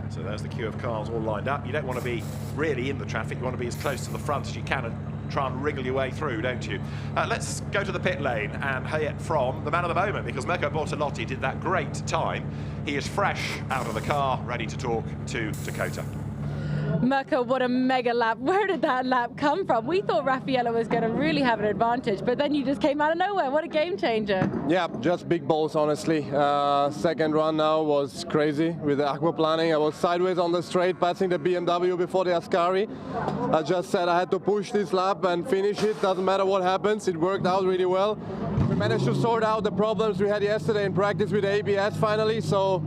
So there's the queue of cars all lined up. You don't want to be really in the traffic. You want to be as close to the front as you can and try and wriggle your way through, don't you? Let's go to the pit lane and hear it from the man of the moment, because Mirko Bortolotti did that great time. He is fresh out of the car, ready to talk to Dakota. Mirko, what a mega lap. Where did that lap come from? We thought Raffaello was going to really have an advantage, but then you just came out of nowhere. What a game changer. Yeah, just big balls, honestly. Second run now was crazy with the aquaplaning. I was sideways on the straight, passing the BMW before the Ascari. I just said I had to push this lap and finish it. Doesn't matter what happens. It worked out really well. We managed to sort out the problems we had yesterday in practice with the ABS finally, so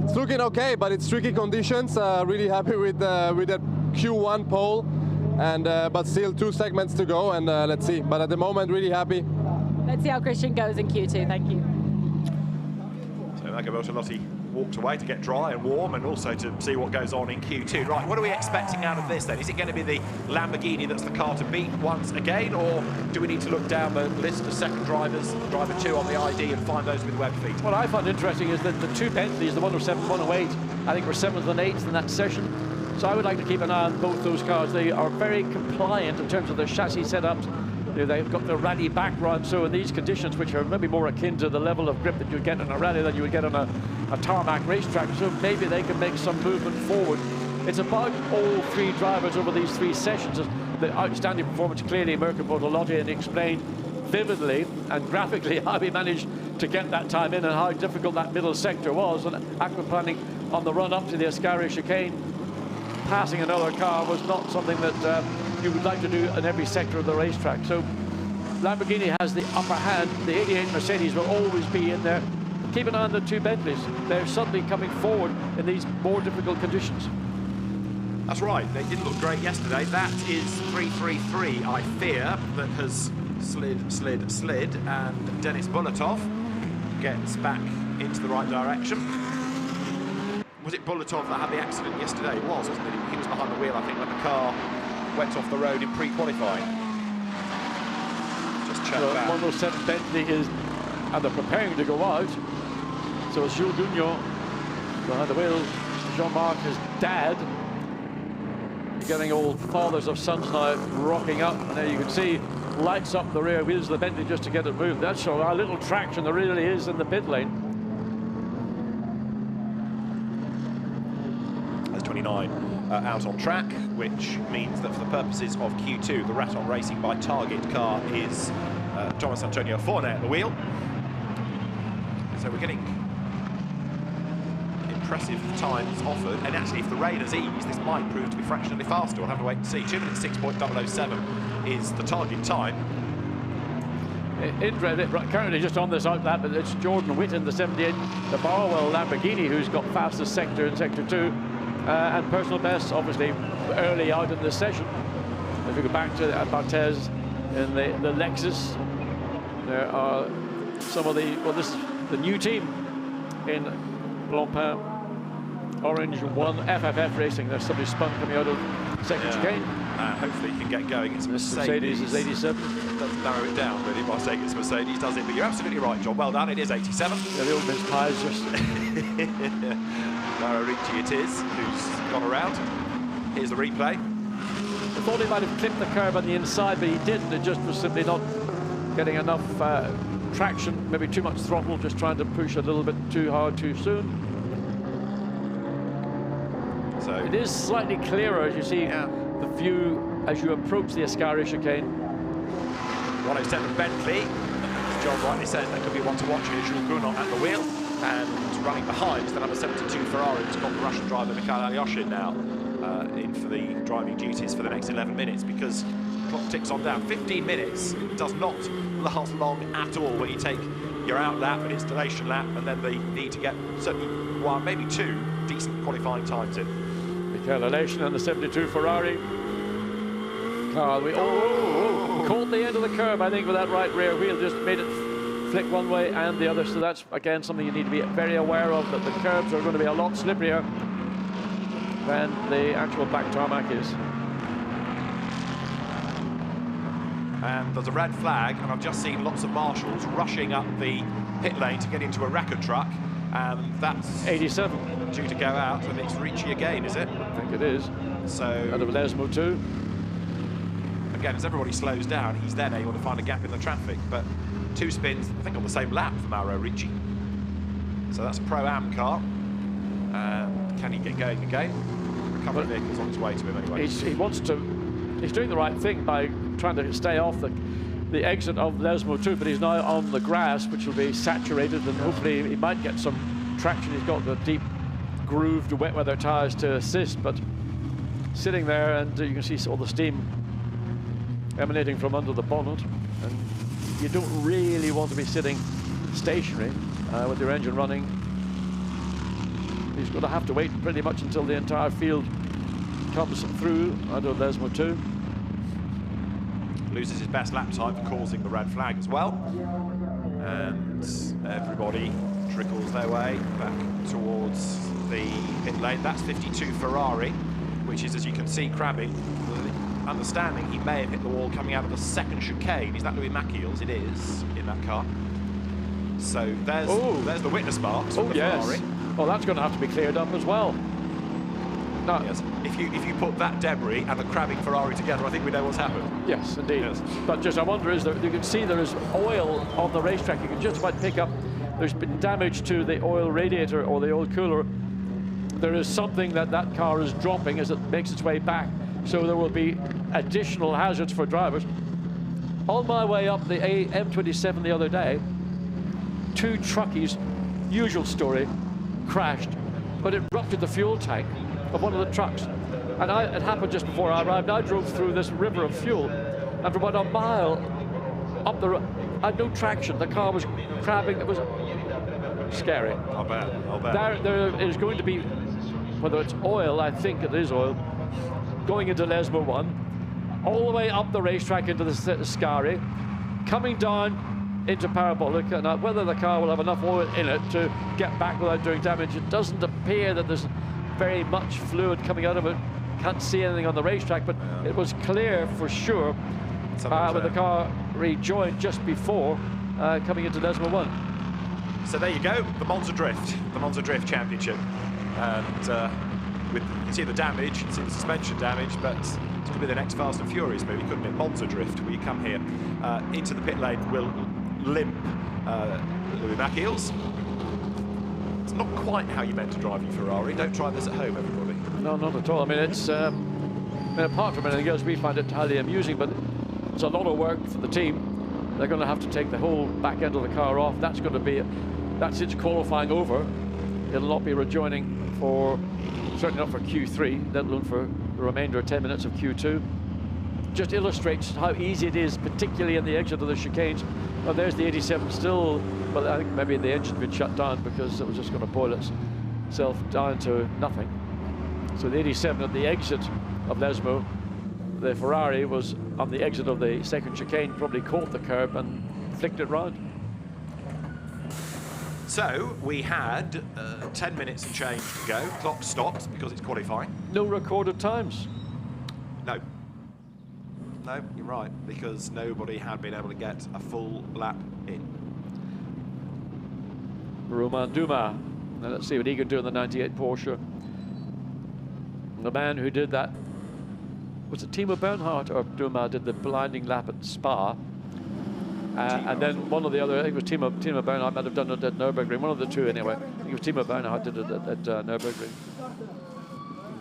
it's looking okay, but it's tricky conditions. Really happy with that Q1 pole, and but still 2 segments to go, and let's see. But at the moment, really happy. Let's see how Christian goes in Q2. Thank you. So Mirko Bortolotti walked away to get dry and warm, and also to see what goes on in Q2. Right, what are we expecting out of this then? Is it going to be the Lamborghini that's the car to beat once again, or do we need to look down the list of second drivers, driver 2 on the ID, and find those with web feet? What I found interesting is that the 2 Bentleys, the 107, 108, I think were 7th and 8th in that session. So I would like to keep an eye on both those cars. They are very compliant in terms of their chassis setups. You know, they've got the rally background, so in these conditions, which are maybe more akin to the level of grip that you get in a rally than you would get on a tarmac racetrack, so maybe they can make some movement forward. It's about all 3 drivers over these 3 sessions. The outstanding performance, clearly, Mirko Bortolotti, and explained vividly and graphically how he managed to get that time in and how difficult that middle sector was. And aquaplaning on the run up to the Ascari chicane, passing another car was not something that you would like to do in every sector of the racetrack. So Lamborghini has the upper hand. The 88 Mercedes will always be in there. Keep an eye on the 2 Bentleys. They're suddenly coming forward in these more difficult conditions. That's right, they didn't look great yesterday. That is 333, I fear, that has slid, and Denis Bulatov gets back into the right direction. Was it Bulatov that had the accident yesterday? It was, wasn't it? He was behind the wheel, I think, when the car went off the road in pre-qualifying. Just check that. 107 Bentley is, and they're preparing to go out. So it's Jules Gugnon behind the wheel. Jean-Marc, his dad. You're getting all fathers of sons now rocking up, and there you can see lights up the rear wheels of the Bentley just to get it moved. That shows how little traction there really is in the pit lane. out on track, which means that for the purposes of Q2, the Raton Racing by Target car is Thomas Antonio Fornet at the wheel. So we're getting impressive times offered, and actually if the rain has eased, this might prove to be fractionally faster. We'll have to wait and see. 2 minutes 6.007 is the target time. Currently just on this out lap, but it's Jordan Witt in the 78, the Barwell Lamborghini, who's got fastest sector in sector 2, and personal best obviously early out in this session. If we go back to Barthez in the Lexus, there are some of the, well, this is the new team in Blancpain Orange 1 FFF Racing. There's somebody spun coming out of second chicane. Hopefully he can get going. It's Mercedes. Is 87. Doesn't narrow it down really by saying it's Mercedes, does it? But you're absolutely right, John. Well done. It is 87. Yeah, the old mince pies just. Mauro Ricci it is, who's gone around. Here's the replay. I thought he might have clipped the curb on the inside, but he didn't. It just was simply not getting enough traction, maybe too much throttle, just trying to push a little bit too hard too soon. So it is slightly clearer as you see the view as you approach the Ascari chicane. 107 Bentley, as John rightly says, that could be one to watch here. Jules Gounod at the wheel, and running behind is the number 72 Ferrari. It's got the Russian driver Mikhail Alyoshin now in for the driving duties for the next 11 minutes, because the clock ticks on down. 15 minutes does not last long at all when you take your out lap and installation lap, and then the need to get certainly one, maybe two decent qualifying times in. Mikhail Alyoshin and the 72 Ferrari. Carl, we caught the end of the curb, I think, with that right rear wheel, just made it flick one way and the other. So that's, again, something you need to be very aware of, that the curbs are going to be a lot slipperier than the actual back tarmac is. And there's a red flag, and I've just seen lots of marshals rushing up the pit lane to get into a record truck, and that's 87 due to go out, and it's Ricci again, is it? I think it is. So out of Lesmo too. Again, as everybody slows down, he's then able to find a gap in the traffic, but 2 spins, I think, on the same lap for Mauro Ricci. So that's a Pro-Am car. Can he get going again? A couple of vehicles on his way to him anyway. He wants to, he's doing the right thing by trying to stay off the exit of Lesmo 2, but he's now on the grass, which will be saturated, and hopefully he might get some traction. He's got the deep grooved wet weather tyres to assist, but sitting there, and you can see all the steam emanating from under the bonnet, and you don't really want to be sitting stationary with your engine running. He's going to have to wait pretty much until the entire field comes through out of Lesmo 2. Loses his best lap time for causing the red flag as well, and everybody trickles their way back towards the pit lane. That's 52 Ferrari, which is, as you can see, crabbing. Understanding he may have hit the wall coming out of the second chicane. Is that Louis Machiels? It is, in that car. So there's the witness marks of the Ferrari. Well, that's going to have to be cleared up as well. No. Yes. If you put that debris and the crabbing Ferrari together, I think we know what's happened. Yes, indeed. Yes. But just I wonder, is there, you can see there is oil on the racetrack. You can just about pick up, there's been damage to the oil radiator or the oil cooler. There is something that car is dropping as it makes its way back. So there will be additional hazards for drivers. On my way up the M27 the other day, 2 truckies, usual story, crashed, but it ruptured the fuel tank of one of the trucks. And it happened just before I arrived. I drove through this river of fuel, and for about a mile up the road, I had no traction. The car was crabbing. It was scary. I'll bet. There is going to be, whether it's oil, I think it is oil, going into Lesmo 1, all the way up the racetrack into the Ascari, coming down into Parabolic, and whether the car will have enough oil in it to get back without doing damage. It doesn't appear that there's very much fluid coming out of it. Can't see anything on the racetrack, but it was clear for sure when the car rejoined just before coming into Lesmo 1. So there you go, the Monza Drift Championship. And you can see the damage, you can see the suspension damage, but it could be the next Fast and Furious movie, couldn't it? Monza Drift, where you come here into the pit lane, will limp Louis Machiels. It's not quite how you meant to drive your Ferrari. Don't try this at home, everybody. No, not at all. I mean, it's I mean, apart from anything else, we find it highly amusing, but it's a lot of work for the team. They're going to have to take the whole back end of the car off. That's going to be, that's its qualifying over. It'll not be rejoining for, certainly not for Q3, let alone for the remainder of 10 minutes of Q2. Just illustrates how easy it is, particularly in the exit of the chicanes. Well, there's the 87 still, but I think maybe the engine's been shut down because it was just going to boil itself down to nothing. So the 87 at the exit of Lesmo, the Ferrari was on the exit of the second chicane, probably caught the curb and flicked it round. So we had 10 minutes and change to go. Clock stopped because it's qualifying. No recorded times. No. No, you're right, because nobody had been able to get a full lap in. Romain Dumas. Now let's see what he can do in the 98 Porsche. And the man who did that, was it Timo Bernhardt or Dumas did the blinding lap at Spa? And then one of the other, I think it was Timo Bernhardt might have done it at Nürburgring, one of the two anyway. I think it was Timo Bernhardt did it at Nürburgring.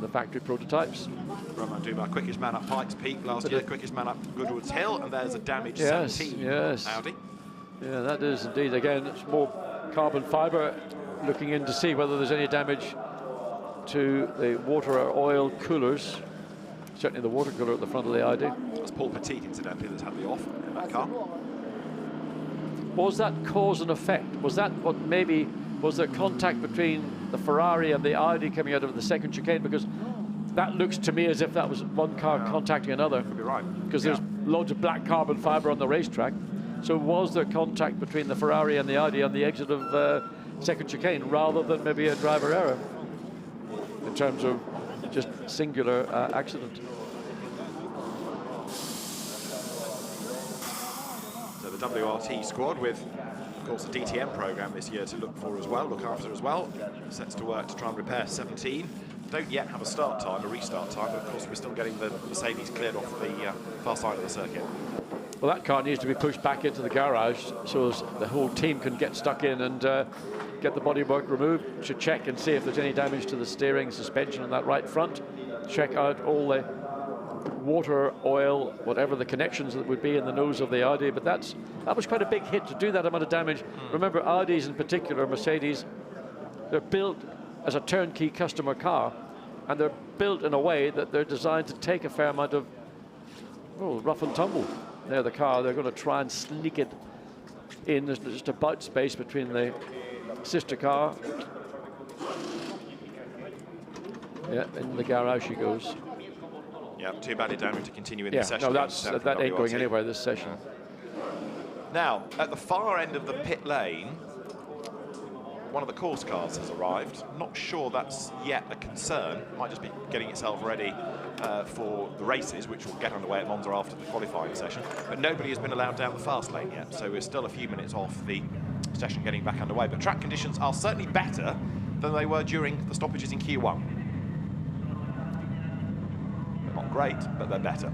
The factory prototypes. Romain Dumas, quickest man up Pikes Peak last year, quickest man up Goodwood's Hill, and there's a damaged 17 Audi. Yeah, that is indeed. Again, it's more carbon fibre, looking in to see whether there's any damage to the water or oil coolers. Certainly the water cooler at the front of the Audi. That's Paul Petit, incidentally, that's had the off in that car. Was that cause and effect? Was that what maybe, was there contact between the Ferrari and the Audi coming out of the second chicane? Because that looks to me as if that was one car contacting another. Could be right. Because there's loads of black carbon fibre on the racetrack. So was there contact between the Ferrari and the Audi on the exit of second chicane rather than maybe a driver error in terms of just singular accident? So the WRT squad with, of course, the DTM program this year to look for as well, look after as well, sets to work to try and repair 17. Don't yet have a start time, a restart time, but of course we're still getting the Mercedes cleared off the far side of the circuit. Well, that car needs to be pushed back into the garage so the whole team can get stuck in and get the bodywork removed, to check and see if there's any damage to the steering, suspension on that right front, check out all the water, oil, whatever the connections that would be in the nose of the Audi. But that was quite a big hit to do that amount of damage. Remember, Audis in particular, Mercedes, they're built as a turnkey customer car, and they're built in a way that they're designed to take a fair amount of rough and tumble. There, the car, they're going to try and sneak it in. There's just a bout space between the sister car. Yeah, in the garage she goes. Yeah, too bad it don't have to continue in the session. No, that ain't going anywhere this session. Now, at the far end of the pit lane, one of the course cars has arrived. Not sure that's yet a concern. Might just be getting itself ready for the races, which will get underway at Monza after the qualifying session. But nobody has been allowed down the fast lane yet, so we're still a few minutes off the session getting back underway. But track conditions are certainly better than they were during the stoppages in Q1. They're not great, but they're better.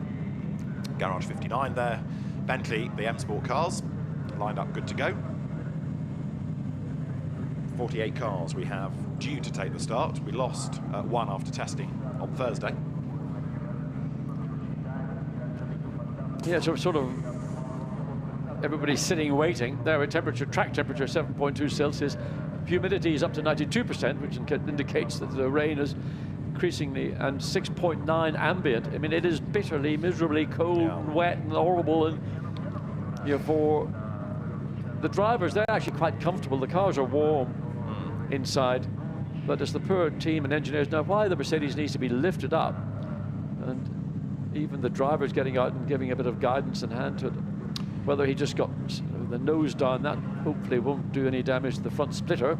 Garage 59 there. Bentley, the M Sport cars, lined up good to go. 48 cars we have due to take the start. We lost one after testing on Thursday. Yeah, so sort of everybody's sitting waiting. There, temperature, track temperature 7.2 Celsius. Humidity is up to 92%, which indicates that the rain is increasingly, and 6.9 ambient. I mean, it is bitterly, miserably cold and wet and horrible. And for the drivers, they're actually quite comfortable. The cars are warm inside, but it's the poor team and engineers now why the Mercedes needs to be lifted up, and even the drivers getting out and giving a bit of guidance and hand to it. Whether he just got the nose down, that hopefully won't do any damage to the front splitter,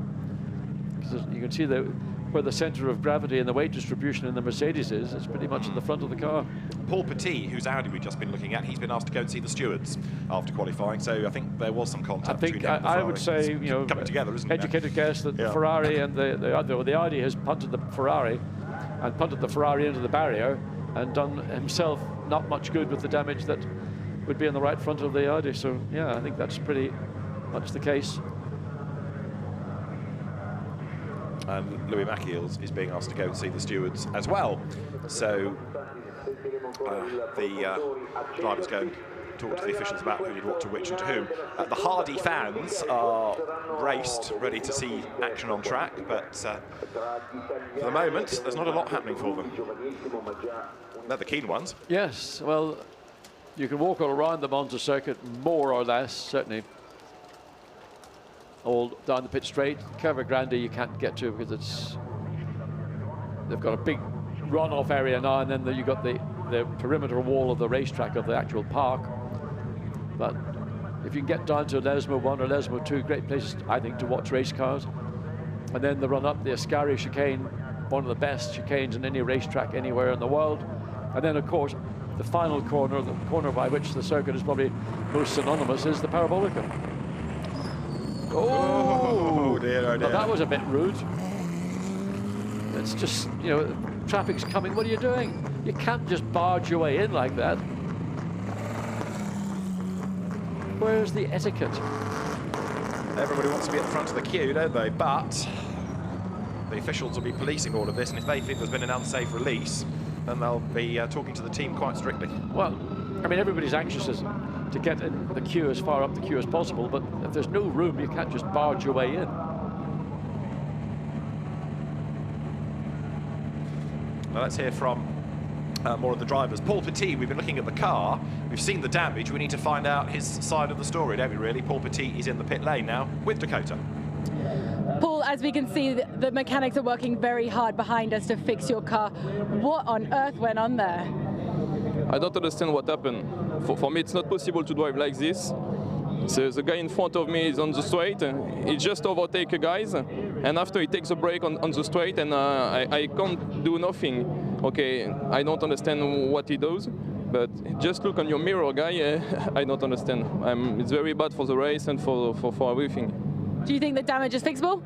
because you can see where the center of gravity and the weight distribution in the Mercedes is. It's pretty much in the front of the car. Paul Petit, whose Audi we've just been looking at, he's been asked to go and see the stewards after qualifying, so I think there was some contact between him and the Ferrari. I would say, coming together, isn't it? Educated guess that the Ferrari and the Audi has punted the Ferrari into the barrier and done himself not much good with the damage that would be in the right front of the Audi. So yeah, I think that's pretty much the case. And Louis Machiels is being asked to go and see the stewards as well. So the drivers go and talk to the officials about who did what to which and to whom. The hardy fans are raced, ready to see action on track, but for the moment, there's not a lot happening for them. They're the keen ones. Yes, well, you can walk all around the Monza circuit, more or less, certainly. All down the pit straight. Curva Grande you can't get to because they've got a big runoff area now, and then you've got the perimeter wall of the racetrack of the actual park. But if you can get down to Lesmo 1 or Lesmo 2, great places, I think, to watch race cars. And then the run up the Ascari chicane, one of the best chicanes in any racetrack anywhere in the world. And then, of course, the final corner, the corner by which the circuit is probably most synonymous, is the Parabolica. Oh dear, oh dear. Well, that was a bit rude. It's just, you know, traffic's coming. What are you doing? You can't just barge your way in like that. Where's the etiquette? Everybody wants to be at the front of the queue, don't they? But the officials will be policing all of this, and if they think there's been an unsafe release, then they'll be talking to the team quite strictly. Well, I mean, everybody's anxious to get in the queue as far up the queue as possible, but if there's no room, you can't just barge your way in. Now let's hear from more of the drivers. Paul Petit, we've been looking at the car, we've seen the damage, we need to find out his side of the story, don't we really? Paul Petit is in the pit lane now with Dakota. Paul, as we can see, the mechanics are working very hard behind us to fix your car. What on earth went on there? I don't understand what happened. For me, it's not possible to drive like this. So the guy in front of me is on the straight, he just overtakes a guy, and after he takes a break on the straight, and I can't do nothing. Okay, I don't understand what he does, but just look on your mirror, guy. I don't understand. It's very bad for the race and for everything. Do you think the damage is fixable?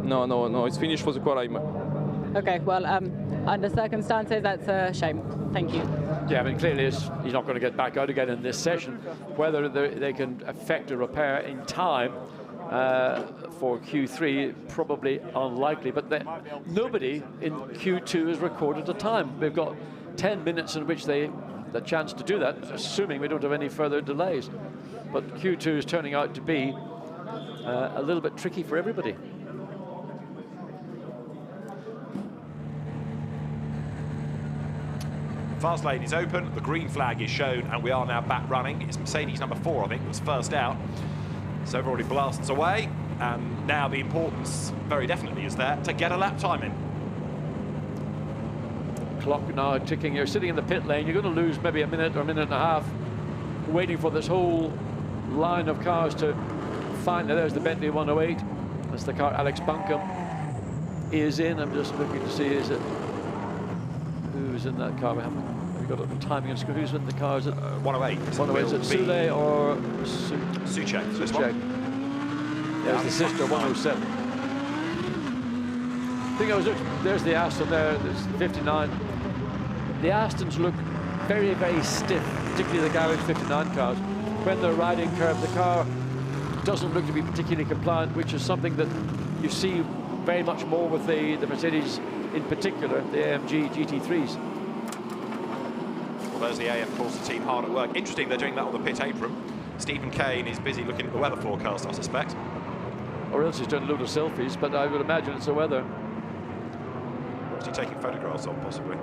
No, it's finished for the qualifying. Okay, well, under circumstances, that's a shame. Thank you. Yeah, I mean, clearly he's not going to get back out again in this session. Whether they can effect a repair in time for Q3, probably unlikely. But nobody in Q2 has recorded a time. We've got 10 minutes in which the chance to do that, assuming we don't have any further delays. But Q2 is turning out to be a little bit tricky for everybody. Fast lane is open, the green flag is shown, and we are now back running. It's Mercedes number 4, I think, was first out. So everybody blasts away, and now the importance very definitely is there to get a lap time in. Clock now ticking. You're sitting in the pit lane. You're going to lose maybe a minute or a minute and a half waiting for this whole line of cars to find. Now there's the Bentley 108. That's the car Alex Buncombe is in. I'm just looking to see who's in that car. We've got the timing and screw. Who's in the car? Is it 108? 108. Is it Sule or Suchek? Suchek. There's the sister 107. I think I was looking. There's the Aston there. There's 59. The Astons look very, very stiff, particularly the garage 59 cars. When they're riding curve, the car doesn't look to be particularly compliant, which is something that you see very much more with the Mercedes, in particular, the AMG GT3s. Well, there's the AM Corsa team hard at work. Interesting, they're doing that on the pit apron. Stephen Kane is busy looking at the weather forecast, I suspect. Or else he's doing a load of selfies, but I would imagine it's the weather. What's he taking photographs of, possibly?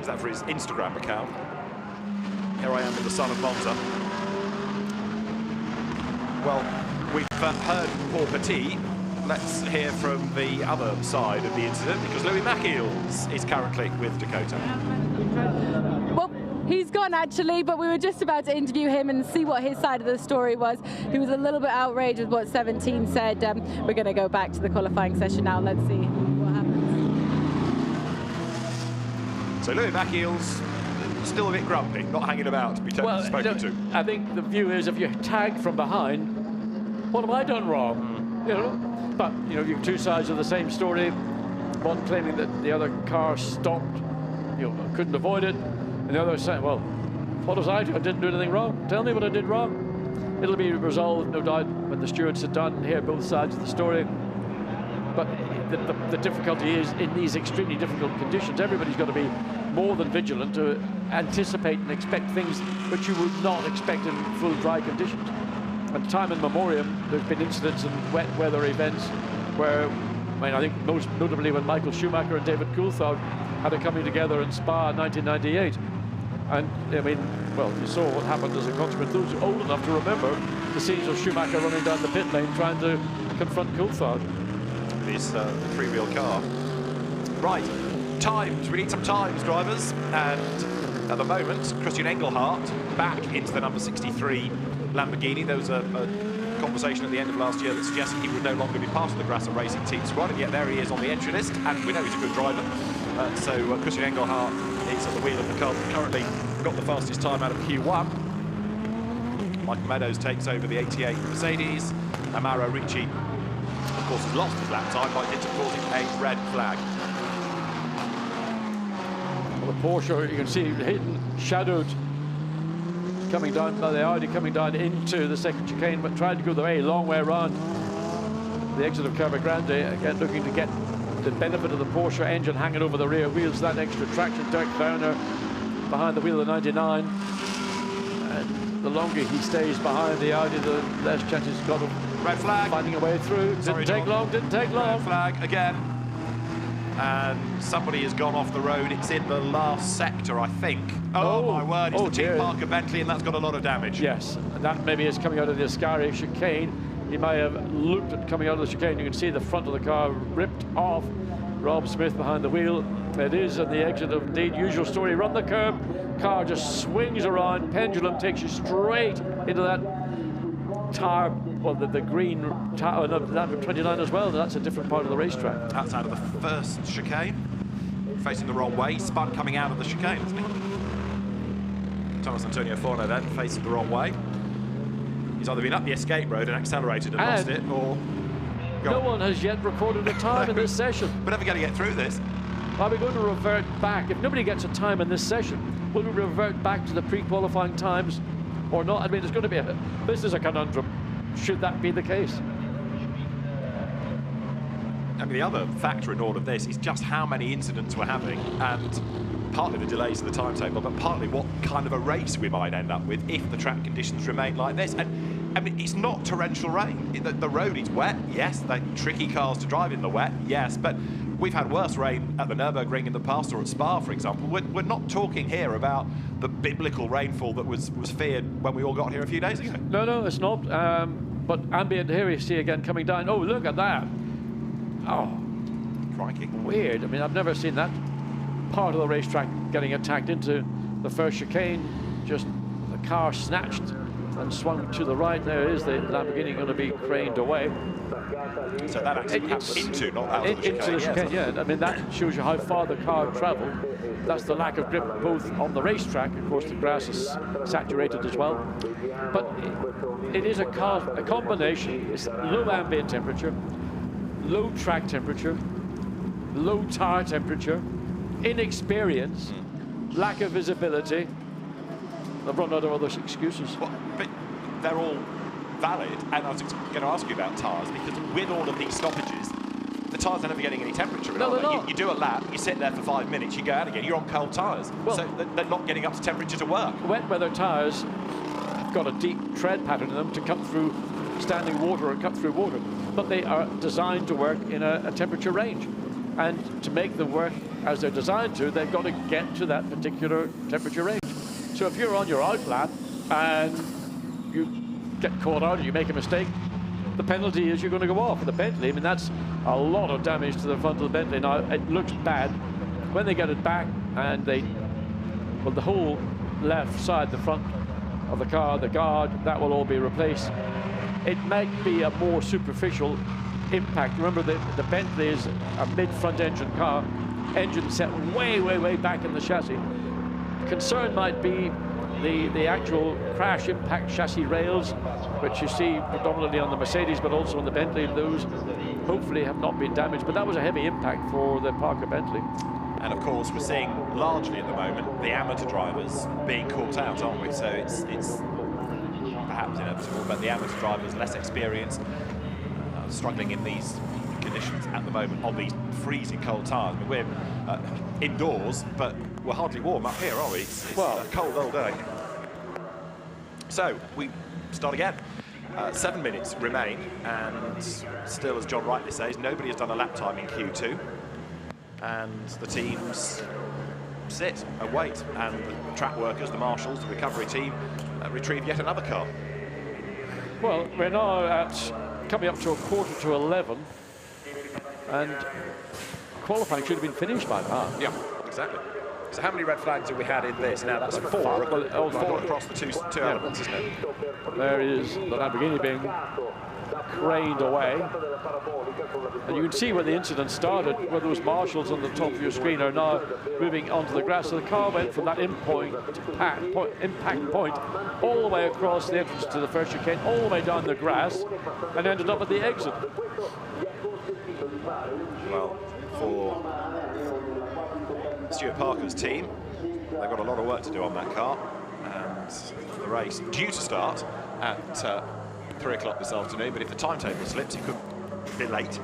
Is that for his Instagram account? Here I am with the son of Monza. Well, we've heard Paul Petit. Let's hear from the other side of the incident, because Louis Machiels is currently with Dakota. Well, he's gone actually, but we were just about to interview him and see what his side of the story was. He was a little bit outraged with what 17 said. We're going to go back to the qualifying session now. Let's see what happens. So Louis Machiels still a bit grumpy, not hanging about to be spoken to. I think the view is if you're tagged from behind, what have I done wrong? You know, but you know, you're two sides of the same story. One claiming that the other car stopped, you know, couldn't avoid it, and the other saying, well, what was I do? I didn't do anything wrong. Tell me what I did wrong. It'll be resolved, no doubt, when the stewards sit down and hear both sides of the story. But the difficulty is, in these extremely difficult conditions, everybody's got to be more than vigilant to anticipate and expect things which you would not expect in full dry conditions. And time in memoriam, there's been incidents in wet weather events where, I mean, I think most notably when Michael Schumacher and David Coulthard had a coming together in Spa in 1998. And, I mean, well, you saw what happened as a consequence. Those old enough to remember the scenes of Schumacher running down the pit lane trying to confront Coulthard. This three-wheel car. Right, times. We need some times, drivers. And at the moment, Christian Engelhardt back into the number 63 Lamborghini. There was a conversation at the end of last year that suggested he would no longer be part of the Grasser Racing Team squad, and yet there he is on the entry list, and we know he's a good driver. So Christian Engelhardt is at the wheel of the car, currently got the fastest time out of Q1. Michael Meadows takes over the 88 Mercedes. Amaro Ricci, of course, has lost his lap time by dint of causing a red flag. Well, the Porsche, you can see hidden, shadowed, coming down by the Audi, coming down into the second chicane, but trying to go the very long way around the exit of Curva Grande, again looking to get the benefit of the Porsche engine hanging over the rear wheels, that extra traction. Dirk Werner behind the wheel of the 99, and the longer he stays behind the Audi, the less chance he's got of red flag finding a way through. Didn't take long. Red flag again, and somebody has gone off the road. It's in the last sector, I think. Oh my word, it's the Team Parker Bentley, and that's got a lot of damage. Yes, and that maybe is coming out of the Ascari chicane. He may have looked at coming out of the chicane. You can see the front of the car ripped off. Rob Smith behind the wheel. It is at the exit of, indeed, usual story. Run the curb, car just swings around, pendulum takes you straight into that tire, well, the green tire, no, that 29 as well. That's a different part of the racetrack. That's out of the first chicane. Facing the wrong way, spun coming out of the chicane, isn't he? Thomas Antonio Forno then facing the wrong way. He's either been up the escape road and accelerated and lost it, or... No one has yet recorded a time in this session. We're never going to get through this. Are we going to revert back? If nobody gets a time in this session, will we revert back to the pre-qualifying times or not? I mean, it's going to be this is a conundrum. Should that be the case? I mean, the other factor in all of this is just how many incidents we're having, and partly the delays in the timetable, but partly what kind of a race we might end up with if the track conditions remain like this. And I mean, it's not torrential rain. The road is wet, yes. They're tricky cars to drive in the wet, yes. But we've had worse rain at the Nürburgring in the past, or at Spa, for example. We're not talking here about the biblical rainfall that was feared when we all got here a few days ago. No, it's not. But ambient here you see again coming down. Oh, look at that. Oh, crikey. Weird. I mean, I've never seen that part of the racetrack getting attacked into the first chicane. Just the car snatched and swung to the right. There is the Lamborghini going to be craned away. So that actually happened into, not out of the chicane. Into the chicane, yeah. I mean, that shows you how far the car travelled. That's the lack of grip both on the racetrack. Of course, the grass is saturated as well. But it is a combination. It's low ambient temperature, low track temperature, low tire temperature, inexperience, lack of visibility. I've run out of other excuses. Well, but they're all valid, and I was going to ask you about tyres, because with all of these stoppages, the tyres are never getting any temperature. No, they're not. You do a lap, you sit there for 5 minutes, you go out again, you're on cold tyres. Well, so they're not getting up to temperature to work. Wet weather tyres have got a deep tread pattern in them to cut through standing water or cut through water, but they are designed to work in a temperature range. And to make them work as they're designed to, they've got to get to that particular temperature range. So if you're on your out lap and you get caught out or you make a mistake, the penalty is you're going to go off. The Bentley, I mean, that's a lot of damage to the front of the Bentley. Now, it looks bad. When they get it back and the whole left side, the front of the car, the guard, that will all be replaced. It might be a more superficial impact. Remember, the Bentley is a mid-front engine car, engine set way, way, way back in the chassis. Concern might be the actual crash impact chassis rails, which you see predominantly on the Mercedes, but also on the Bentley. Those hopefully have not been damaged, but that was a heavy impact for the Parker Bentley. And of course, we're seeing largely at the moment the amateur drivers being caught out, aren't we? So it's perhaps inevitable, but the amateur drivers less experienced, struggling in these conditions at the moment on these freezing cold tyres. I mean, we're indoors, but we're hardly warm up here, are we? It's Well, a cold old day. So we start again. 7 minutes remain, and still, as John rightly says, nobody has done a lap time in Q2, and the teams sit and wait, and the track workers, the marshals, the recovery team retrieve yet another car. Well, we're now at coming up to a quarter to 11, and qualifying should have been finished by now. Yeah, exactly. So how many red flags have we had in this? Now that's four. Well, four across the two elements, isn't it? There is the Lamborghini being craned away. And you can see where the incident started, where those marshals on the top of your screen are now moving onto the grass. So the car went from that impact point all the way across the entrance to the first chicane, all the way down the grass, and ended up at the exit. Well, for Stuart Parker's team, they've got a lot of work to do on that car, and the race due to start at 3 o'clock this afternoon, but if the timetable slips, it could be late.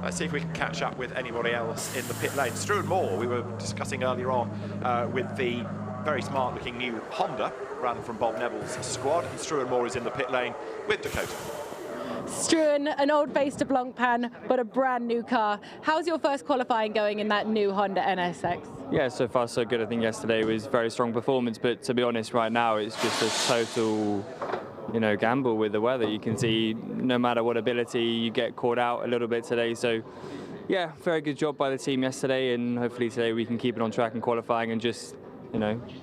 Let's see if we can catch up with anybody else in the pit lane. Struan Moore, we were discussing earlier on with the very smart looking new Honda, run from Bob Neville's squad. And Struan Moore is in the pit lane with Dakota. Struan, an old face to Blancpain, but a brand new car. How's your first qualifying going in that new Honda NSX? Yeah, so far so good. I think yesterday was very strong performance, but to be honest, right now it's just a total, gamble with the weather. You can see no matter what ability, you get caught out a little bit today. So, yeah, very good job by the team yesterday, and hopefully today we can keep it on track in qualifying and just,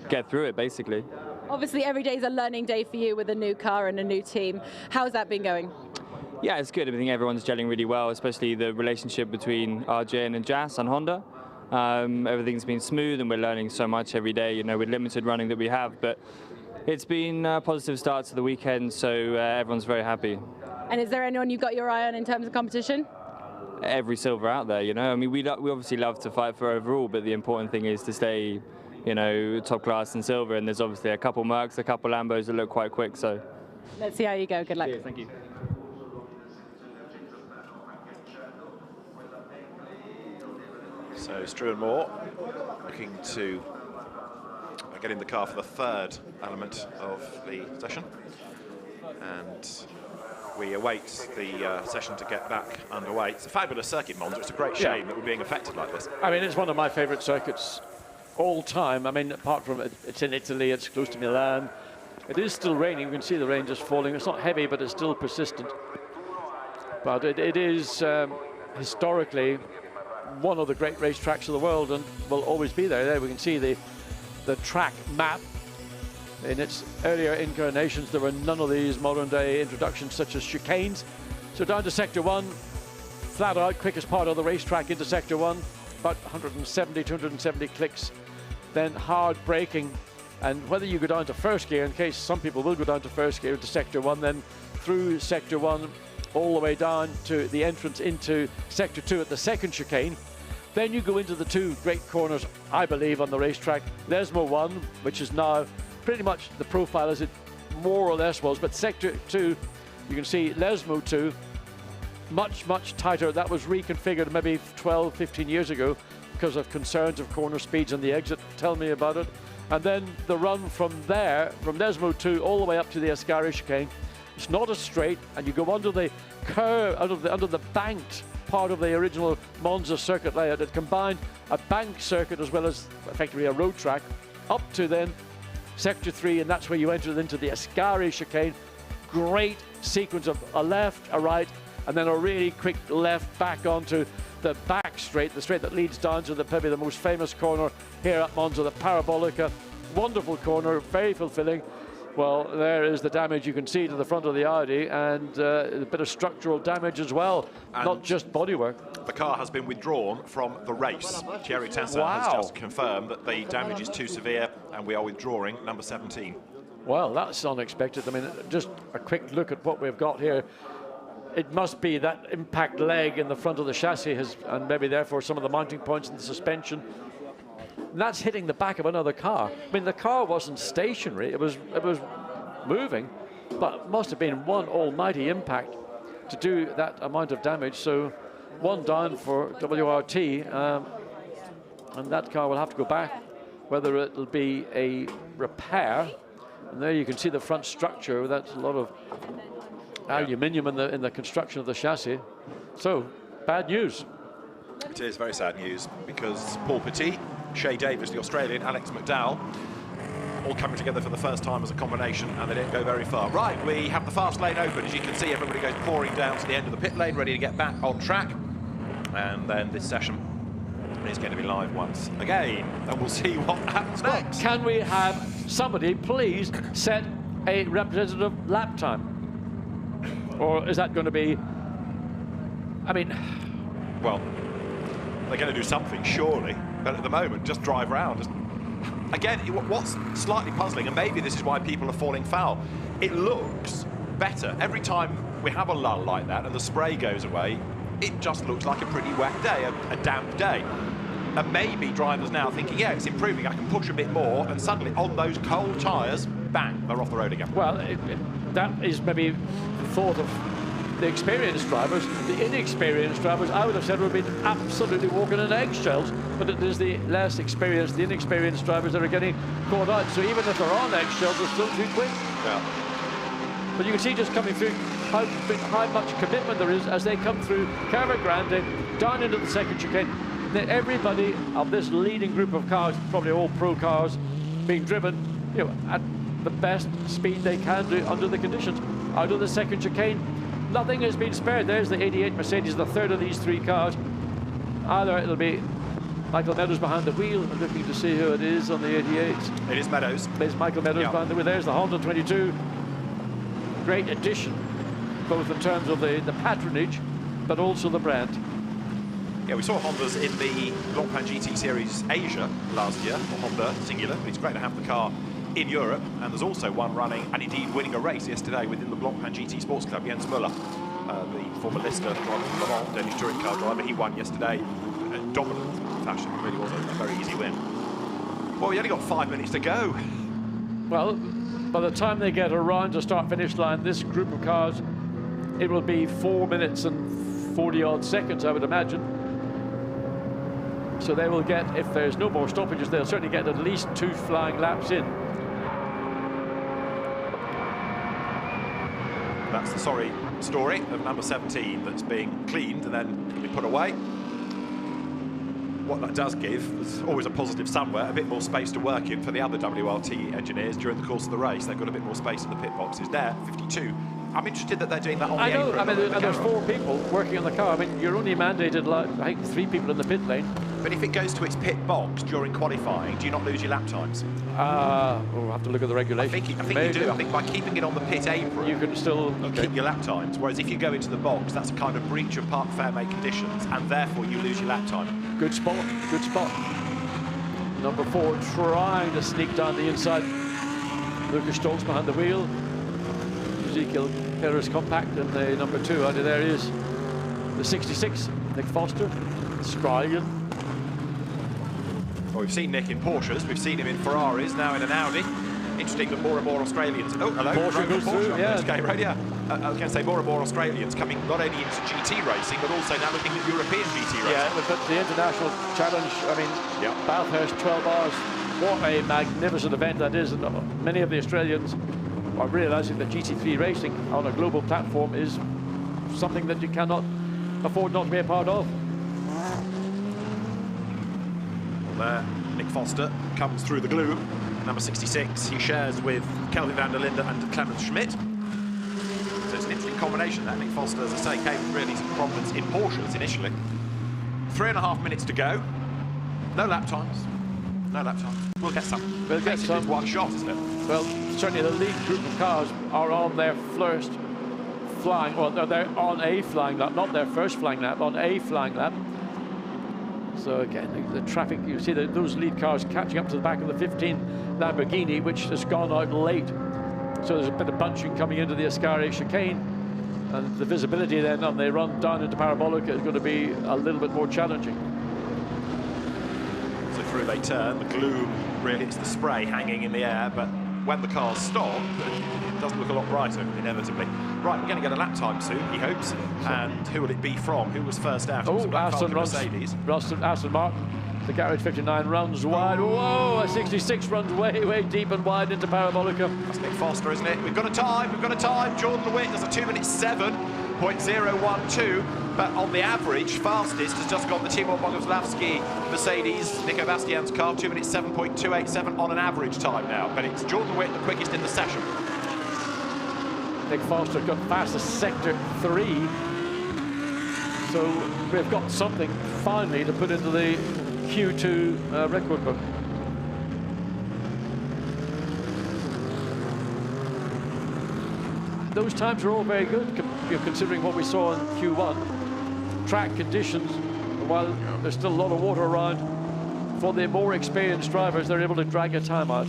get through it basically. Obviously, every day is a learning day for you with a new car and a new team. How's that been going? Yeah, it's good. I think everyone's gelling really well, especially the relationship between RJ and Jas and Honda. Everything's been smooth, and we're learning so much every day, with limited running that we have. But it's been a positive start to the weekend, so everyone's very happy. And is there anyone you've got your eye on in terms of competition? Every silver out there, I mean, we obviously love to fight for overall, but the important thing is to stay, top class and silver. And there's obviously a couple Mercs, a couple Lambos that look quite quick. So let's see how you go. Good luck. Yeah, thank you. So Struan Moore looking to get in the car for the third element of the session, and we await the session to get back underway. It's a fabulous circuit, Monza. It's a great shame that we're being affected like this. I mean, it's one of my favourite circuits all time. I mean, apart from it's in Italy, it's close to Milan. It is still raining. You can see the rain just falling. It's not heavy, but it's still persistent. But it is historically one of the great racetracks of the world, and will always be there. There we can see the track map. In its earlier incarnations, there were none of these modern day introductions such as chicanes. So down to sector 1, flat out, quickest part of the racetrack into sector 1, about 270 clicks, then hard braking. And whether you go down to first gear, in case some people will go down to first gear into sector 1, then through sector 1, all the way down to the entrance into sector 2 at the second chicane. Then you go into the two great corners, I believe, on the racetrack. Lesmo 1, which is now pretty much the profile as it more or less was, but sector 2, you can see Lesmo 2, much tighter. That was reconfigured maybe 12, 15 years ago because of concerns of corner speeds on the exit. Tell me about it. And then the run from there, from Lesmo 2 all the way up to the Ascari chicane. It's not a straight, and you go under the curve, under the banked part of the original Monza circuit layout. It combined a bank circuit as well as effectively a road track up to then sector 3, and that's where you entered into the Ascari chicane. Great sequence of a left, a right, and then a really quick left back onto the back straight, the straight that leads down to probably the most famous corner here at Monza, the Parabolica. Wonderful corner, very fulfilling. Well, there is the damage you can see to the front of the Audi, and a bit of structural damage as well, and not just bodywork. The car has been withdrawn from the race. Thierry Tessa has just confirmed that the damage is too severe, and we are withdrawing number 17. Well, that's unexpected. I mean, just a quick look at what we've got here. It must be that impact leg in the front of the chassis and maybe therefore some of the mounting points in the suspension. And that's hitting the back of another car. I mean, the car wasn't stationary. It was moving, but it must have been one almighty impact to do that amount of damage. So 1 down for WRT, and that car will have to go back, whether it'll be a repair. And there you can see the front structure. That's a lot of aluminium in the construction of the chassis. So bad news. It is very sad news, because Paul Petit, Shea Davis, the Australian, Alex McDowell, all coming together for the first time as a combination, and they didn't go very far. Right, we have the fast lane open. As you can see, everybody goes pouring down to the end of the pit lane, ready to get back on track. And then this session is going to be live once again, and we'll see what happens next. Can we have somebody please set a representative lap time? Or is that going to be, I mean... Well, they're going to do something, surely. But at the moment, just drive around. Again, what's slightly puzzling, and maybe this is why people are falling foul, it looks better. Every time we have a lull like that and the spray goes away, it just looks like a pretty wet day, a damp day. And maybe drivers now thinking, yeah, it's improving, I can push a bit more, and suddenly on those cold tyres, bang, they're off the road again. Well, that is maybe the thought of the experienced drivers. The inexperienced drivers, I would have said, would have been absolutely walking in eggshells, but it is the less experienced, the inexperienced drivers that are getting caught out. So even if they're on eggshells, they're still too quick. Yeah. But you can see just coming through how much commitment there is as they come through Curva Grande, down into the second chicane. Then everybody of this leading group of cars, probably all pro cars, being driven, you know, at the best speed they can do under the conditions. Out of the second chicane, nothing has been spared. There's the 88 Mercedes, the third of these 3 cars. Either it'll be Michael Meadows behind the wheel. I'm looking to see who it is on the 88. It is Meadows. There's Michael Meadows behind the wheel. There's the Honda 22. Great addition, both in terms of the patronage, but also the brand. Yeah, we saw Hondas in the Blancpain GT Series Asia last year, or Honda singular, but it's great to have the car in Europe, and there's also one running, and indeed winning a race yesterday within the Blancpain GT Sports Club. Jens Müller, the former Lister driver from Le Mans, Danish touring car driver, he won yesterday in dominant fashion. It really was a very easy win. Well, we only got 5 minutes to go. Well, by the time they get around to start-finish line, this group of cars, it will be 4 minutes and 40-odd seconds, I would imagine. So they will get, if there's no more stoppages, they'll certainly get at least 2 flying laps in. That's the sorry story of number 17 that's being cleaned and then be put away. What that does give, there's always a positive somewhere, a bit more space to work in for the other WLT engineers during the course of the race. They've got a bit more space in the pit boxes there, 52. I'm interested that they're doing that on the apron. I mean, there's 4 people working on the car. I mean, you're only mandated, like, I think, 3 people in the pit lane. But if it goes to its pit box during qualifying, do you not lose your lap times? We'll have to look at the regulations. I think you do. I think by keeping it on the pit apron, you can still keep your lap times. Whereas if you go into the box, that's a kind of breach of park fair make conditions, and therefore you lose your lap time. Good spot. Good spot. Number 4 trying to sneak down the inside. Lucas Stoltz behind the wheel. Ezekiel Perez compact, and the number 2 out of there is the 66, Nick Foster, Australian. Well, we've seen Nick in Porsches, we've seen him in Ferraris, now in an Audi. Interesting that more and more Australians... Oh, hello. Porsche goes through, yeah. Okay, right, yeah. I was going to say more and more Australians coming not only into GT racing, but also now looking at European GT racing. Yeah, but the International Challenge, I mean, Bathurst, 12 hours. What a magnificent event that is, and many of the Australians are realising that GT3 racing on a global platform is something that you cannot afford not to be a part of. There, Nick Foster comes through the glue. Number 66, he shares with Kelvin van der Linde and Clemens Schmidt. So it's an interesting combination that. Nick Foster, as I say, came with really some prominence in Porsches initially. 3.5 minutes to go. No lap times. No lap times. We'll get some. We'll get some. It's one shot, isn't it? Well, certainly the lead group of cars are on their first flying, well, they're on a flying lap, not their first flying lap, on a flying lap. So again, the traffic, you see those lead cars catching up to the back of the 15 Lamborghini, which has gone out late. So there's a bit of bunching coming into the Ascari chicane, and the visibility then on the run down into Parabolica is going to be a little bit more challenging. So through they turn, the gloom really, it's the spray hanging in the air, but when the cars stop, doesn't look a lot brighter, inevitably. Right, we're going to get a lap time soon, he hopes. And who will it be from? Who was first out? Oh, Aston Martin. The garage 59 runs wide. Whoa, a 66 runs way deep and wide into Parabolica. That's Nick Foster, isn't it? We've got a time. Jordan Lewitt does a 2:07.012. But on the average, fastest has just got the Timur Boguslavski Mercedes, Nico Bastian's car, 2:07.287 on an average time now. But it's Jordan Lewitt the quickest in the session. Nick Foster got fastest sector 3. So we've got something finally to put into the Q2 record book. Those times are all very good, considering what we saw in Q1. Track conditions, while there's still a lot of water around, for the more experienced drivers, they're able to drag a time out.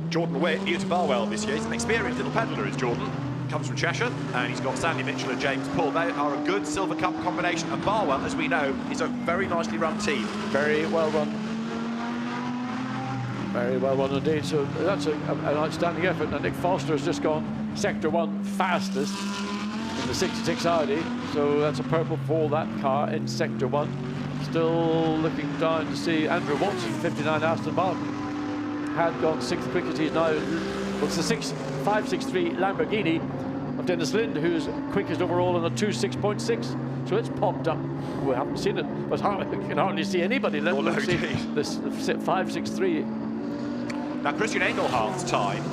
Jordan Lewitt, new to Barwell this year. He's an experienced little peddler, is Jordan. Comes from Cheshire, and he's got Sandy Mitchell and James Paul. They are a good Silver Cup combination, and Barwell, as we know, is a very nicely run team. Very well run. Very well run indeed. So that's an outstanding effort. And Nick Foster has just gone sector 1 fastest in the 66 Audi. So that's a purple for that car in sector 1. Still looking down to see Andrew Watson, 59 Aston Martin, had gone 6th quickest. He's now, well, it's the 563 Lamborghini of Dennis Lind, who's quickest overall in a 2:06.6. So it's popped up. We haven't seen it, but you can hardly see anybody let alone see this 563. Now Christian Engelhardt's time,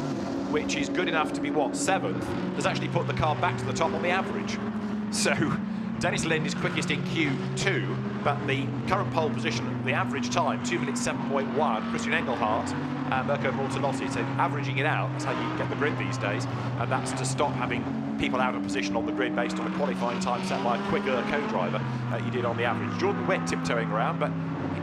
which is good enough to be, what, 7th, has actually put the car back to the top on the average. So Dennis Lind is quickest in Q2, but the current pole position, the average time, 2:07.1, Christian Engelhardt and Mirko Bortolotti. So averaging it out, that's how you get the grid these days, and that's to stop having people out of position on the grid based on a qualifying time set by a quicker co-driver you did on the average. Jordan Lewitt tiptoeing around, but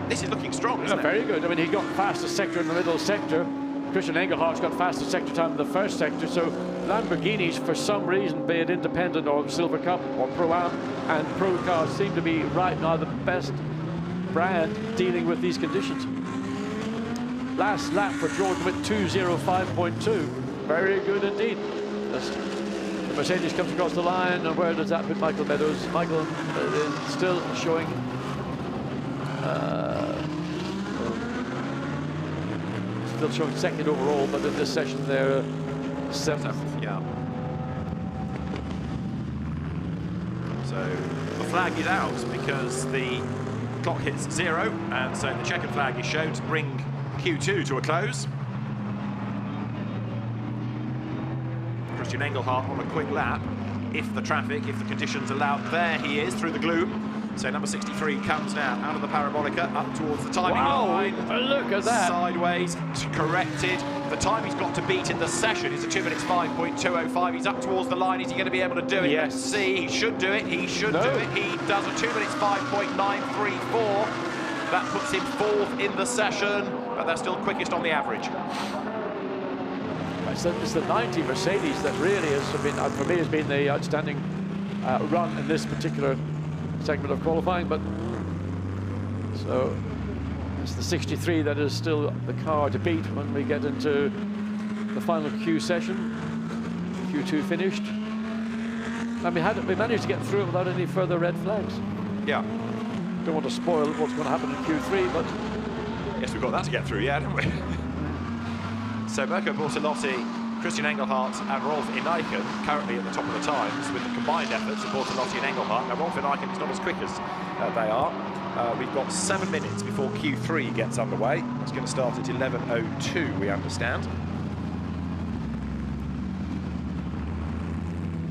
this is looking strong, isn't it? Very good. I mean, he got fastest sector in the middle sector. Christian Engelhardt's got fastest sector time in the first sector. So Lamborghinis, for some reason, be it independent or Silver Cup or Pro-Am and Pro cars, seem to be right now the best brand dealing with these conditions. Last lap for Jordan with 2:05.2. Very good indeed. The Mercedes comes across the line, and where does that put Michael Meadows? Michael still showing second overall, but in this session they're 7th. Yeah. So the flag is out because the clock hits 0, and so the checkered flag is shown to bring Q2 to a close. Christian Engelhardt on a quick lap, if the conditions allow. There he is through the gloom. So number 63 comes now out of the Parabolica up towards the timing line. Look at that. Sideways, corrected. The time he's got to beat in the session is a 2:05.205. He's up towards the line. Is he going to be able to do it? Yes. Let's see. He should do it. He should do it. He does a 2:05.934. That puts him 4th in the session, but they're still quickest on the average. It's the 90 Mercedes that really has been, for me, has been the outstanding run in this particular segment of qualifying. But so it's the 63 that is still the car to beat when we get into the final Q session. Q2 finished, and we managed to get through it without any further red flags. Yeah. Don't want to spoil what's going to happen in Q3, but yes, we've got that to get through, yeah, haven't we? So Mirko Bortolotti, Christian Engelhardt and Rolf Ineichen currently at the top of the times with the combined efforts of Bortolotti and Engelhardt. Now Rolf Ineichen is not as quick as they are. We've got 7 minutes before Q3 gets underway. It's going to start at 11:02, we understand.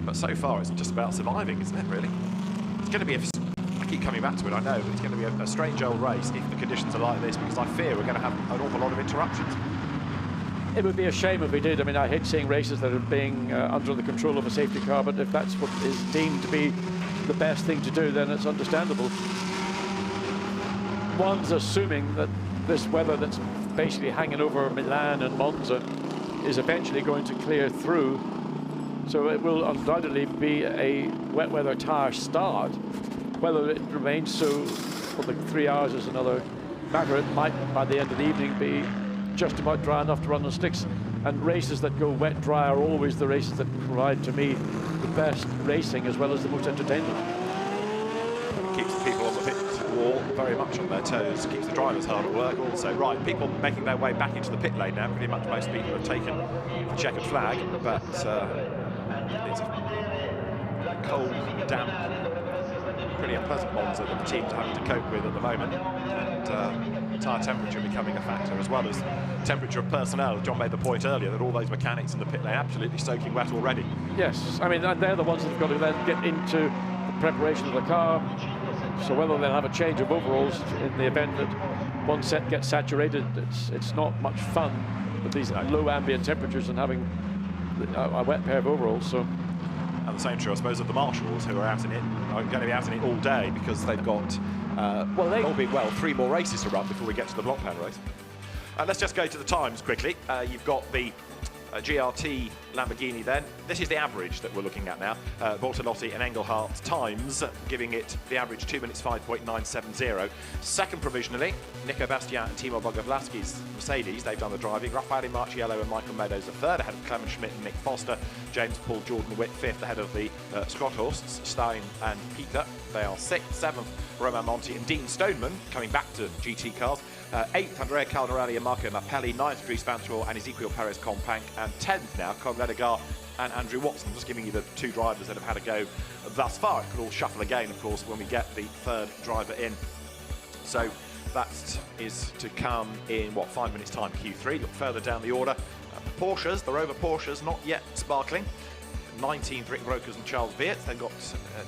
But so far it's just about surviving, isn't it, really? It's going to be I keep coming back to it, I know, but it's going to be a strange old race if the conditions are like this, because I fear we're going to have an awful lot of interruptions. It would be a shame if we did. I mean, I hate seeing races that are being under the control of a safety car, but if that's what is deemed to be the best thing to do, then it's understandable. One's assuming that this weather that's basically hanging over Milan and Monza is eventually going to clear through. So it will undoubtedly be a wet weather tire start. Whether it remains so for the 3 hours is another matter. It might, by the end of the evening, be just about dry enough to run on sticks. And races that go wet, dry are always the races that provide, to me, the best racing as well as the most entertainment. Keeps the people on the pit wall very much on their toes, keeps the drivers hard at work also. Right, people making their way back into the pit lane now. Pretty much most people have taken the checkered flag, but it's a cold, damp, pretty unpleasant Monza that the teams are having to cope with at the moment. And tyre temperature becoming a factor, as well as temperature of personnel. John made the point earlier that all those mechanics in the pit lane absolutely soaking wet already. Yes, I mean, they're the ones that have got to then get into the preparation of the car. So whether they'll have a change of overalls in the event that one set gets saturated, it's not much fun with these low ambient temperatures and having a wet pair of overalls. So. And the same true, I suppose, of the marshals, who are out in it, are going to be out in it all day because they've got, all being well, 3 more races to run before we get to the Blancpain race. Let's just go to the times quickly. You've got the GRT Lamborghini then. This is the average that we're looking at now. Bortolotti and Engelhardt's times, giving it the average 2 minutes 5.970. Second provisionally, Nico Bastian and Timo Bogavlaski's Mercedes. They've done the driving. Raffaele Marciello and Michael Meadows are third, ahead of Clement Schmidt and Nick Foster. James Paul Jordan Witt fifth, ahead of the Scotthorsts, Stein and Peter. They are sixth. Seventh, Romain Monti and Dean Stoneman, coming back to GT cars. 8th, Andrea Calderelli and Marco Mappelli. 9th, Dries Vantoor and Ezequiel Perez Companc. And 10th now, Con Ledegar and Andrew Watson. Just giving you the 2 drivers that have had a go thus far. It could all shuffle again, of course, when we get the 3rd driver in. So that is to come in, 5 minutes' time, Q3. Look further down the order. The Porsches, the Rover Porsches, not yet sparkling. 19th, Rick Brokers and Charles Viert. They've got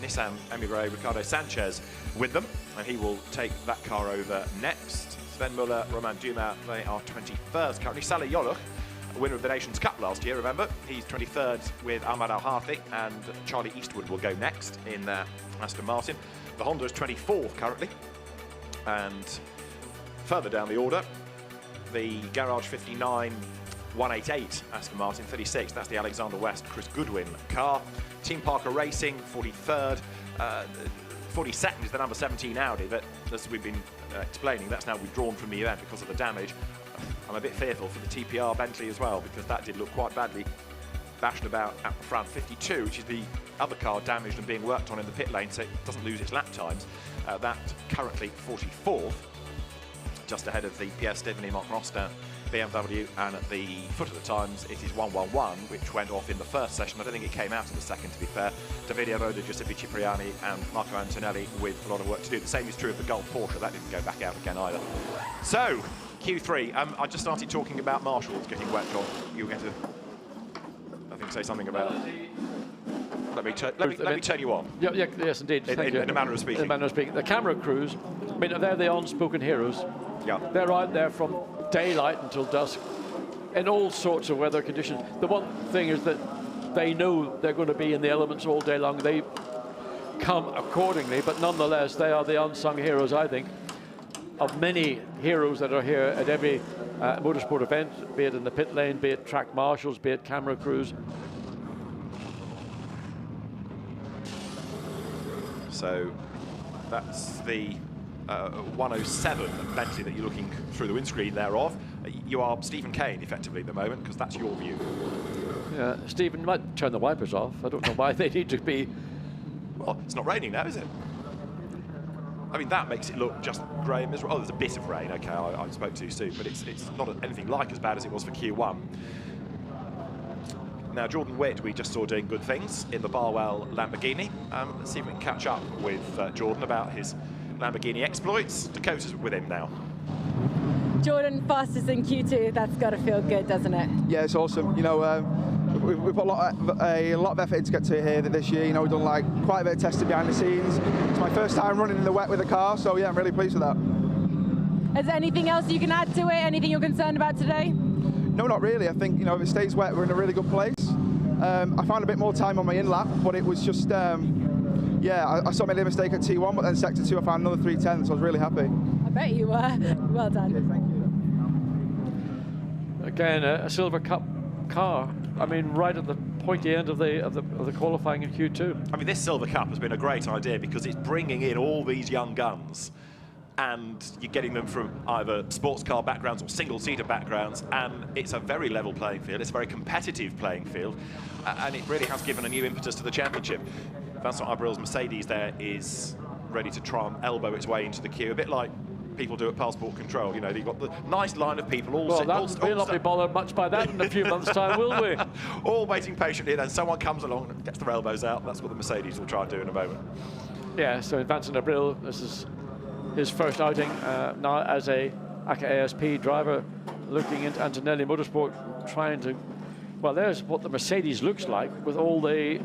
Nissan Emirates Ricardo Sanchez with them, and he will take that car over next. Sven Muller, Romain Dumas, they are 21st currently. Saleh Yoluch, winner of the Nations Cup last year, remember? He's 23rd with Ahmad Al-Harthi, and Charlie Eastwood will go next in Aston Martin. The Honda is 24th currently, and further down the order, the Garage 59 188 Aston Martin, 36th, that's the Alexander West Chris Goodwin car. Team Parker Racing, 43rd. 42nd is the number 17 Audi, but as we've been explaining, that's now withdrawn from the event because of the damage. I'm a bit fearful for the TPR Bentley as well, because that did look quite badly bashed about at the front. 52, which is the other car damaged and being worked on in the pit lane, so it doesn't lose its lap times. That currently 44th, just ahead of the Pierre Stephanie Marc Rostin BMW, and at the foot of the times it is 111, which went off in the first session. I don't think it came out in the second, to be fair. Davide Roda, Giuseppe Cipriani and Marco Antonelli with a lot of work to do. The same is true of the Gulf Porsche. That didn't go back out again either. So, Q3. I just started talking about marshals getting wet, John. You were going to, I think, say something about... Let me turn you on. Yes, indeed. In a manner of speaking. In a manner of speaking. The camera crews, I mean, they're the unspoken heroes. Yeah. They're out there from daylight until dusk in all sorts of weather conditions. The one thing is that they know they're going to be in the elements all day long. They come accordingly, but nonetheless, they are the unsung heroes, I think, of many heroes that are here at every motorsport event, be it in the pit lane, be it track marshals, be it camera crews. So that's the 107 Bentley that you're looking through the windscreen thereof. You are Stephen Kane, effectively, at the moment, because that's your view. Yeah, Stephen might turn the wipers off. I don't know why they need to be... Well, it's not raining now, is it? I mean, that makes it look just grey and miserable. Oh, there's a bit of rain, OK, I spoke too soon, but it's not anything like as bad as it was for Q1. Now, Jordan Witt, we just saw doing good things in the Barwell Lamborghini. Let's see if we can catch up with Jordan about his Lamborghini exploits. Dakota's with him now. Jordan, fastest in Q2. That's got to feel good, doesn't it? Yeah, it's awesome. You know, we've put a lot of effort in to get to here this year. You know, we've done like quite a bit of testing behind the scenes. It's my first time running in the wet with a car, so yeah, I'm really pleased with that. Is there anything else you can add to it? Anything you're concerned about today? No, not really. I think, you know, if it stays wet, we're in a really good place. I found a bit more time on my in-lap, but it was just, yeah, I saw my mistake at T1, but then Sector 2 I found another 310, so I was really happy. I bet you were. Well done. Yeah, thank you. Again, a Silver Cup car. I mean, right at the pointy end of the qualifying in Q2. I mean, this Silver Cup has been a great idea because it's bringing in all these young guns and you're getting them from either sports car backgrounds or single-seater backgrounds, and it's a very level playing field. It's a very competitive playing field, and it really has given a new impetus to the championship. Vincent Abril's Mercedes there is ready to try and elbow its way into the queue, a bit like people do at passport control. You know, you've got the nice line of people all... Well, we'll not be bothered much by that in a few months' time, will we? All waiting patiently, then someone comes along and gets their elbows out. That's what the Mercedes will try and do in a moment. Yeah, so Vincent Abril, this is his first outing now as a ACA ASP driver, looking into Antonelli Motorsport, trying to... Well, there's what the Mercedes looks like with all the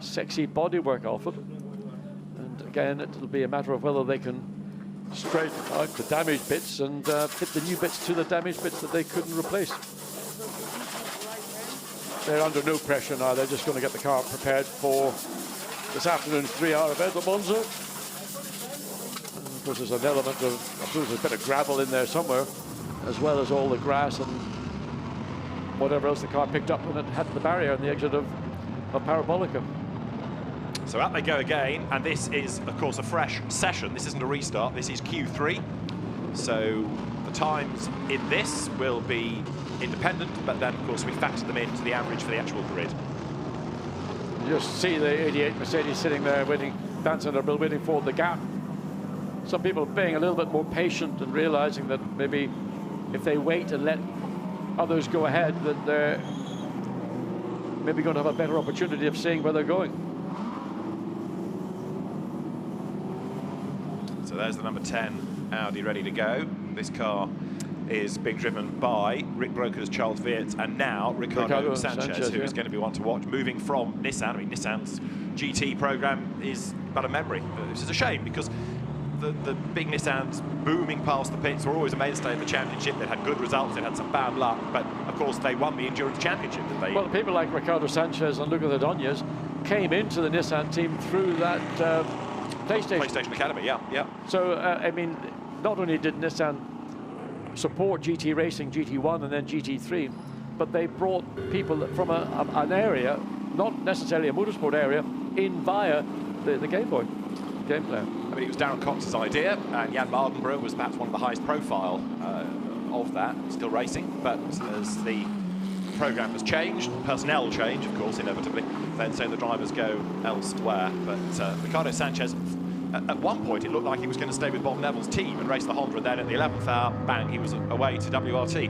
sexy bodywork off it. And again, it'll be a matter of whether they can straighten out the damaged bits and fit the new bits to the damaged bits that they couldn't replace. They're under no pressure now. They're just going to get the car prepared for this afternoon's 3-hour event at Monza. And of course, there's an element of, I suppose, there's a bit of gravel in there somewhere, as well as all the grass and whatever else the car picked up when it had the barrier on the exit of Parabolica. So out they go again, and this is, of course, a fresh session. This isn't a restart, this is Q3. So the times in this will be independent, but then, of course, we factor them into the average for the actual grid. You just see the 88 Mercedes sitting there waiting, dancing or waiting for the gap. Some people being a little bit more patient and realizing that maybe if they wait and let others go ahead, that they're maybe going to have a better opportunity of seeing where they're going. So there's the number 10 Audi ready to go. This car is being driven by Rick Broker's Charles Viert and now Ricardo Sanchez, who is going to be one to watch, moving from Nissan. I mean, Nissan's GT program is but a memory. This is a shame because the big Nissans booming past the pits were always a mainstay of the championship. They'd had good results, they'd had some bad luck, but of course they won the endurance championship, didn't they? Well, people like Ricardo Sanchez and Lucas Ordóñez came into the Nissan team through that PlayStation Academy, yeah. So, I mean, not only did Nissan support GT Racing, GT1 and then GT3, but they brought people from an area, not necessarily a motorsport area, in via the Game Boy game player. I mean, it was Darren Cox's idea, and Jan Mardenborough was perhaps one of the highest profile of that, still racing, but as the program has changed, personnel change, of course, inevitably, then so the drivers go elsewhere. But Ricardo Sanchez, at one point, it looked like he was going to stay with Bob Neville's team and race the Honda, and then at the 11th hour, bang, he was away to WRT.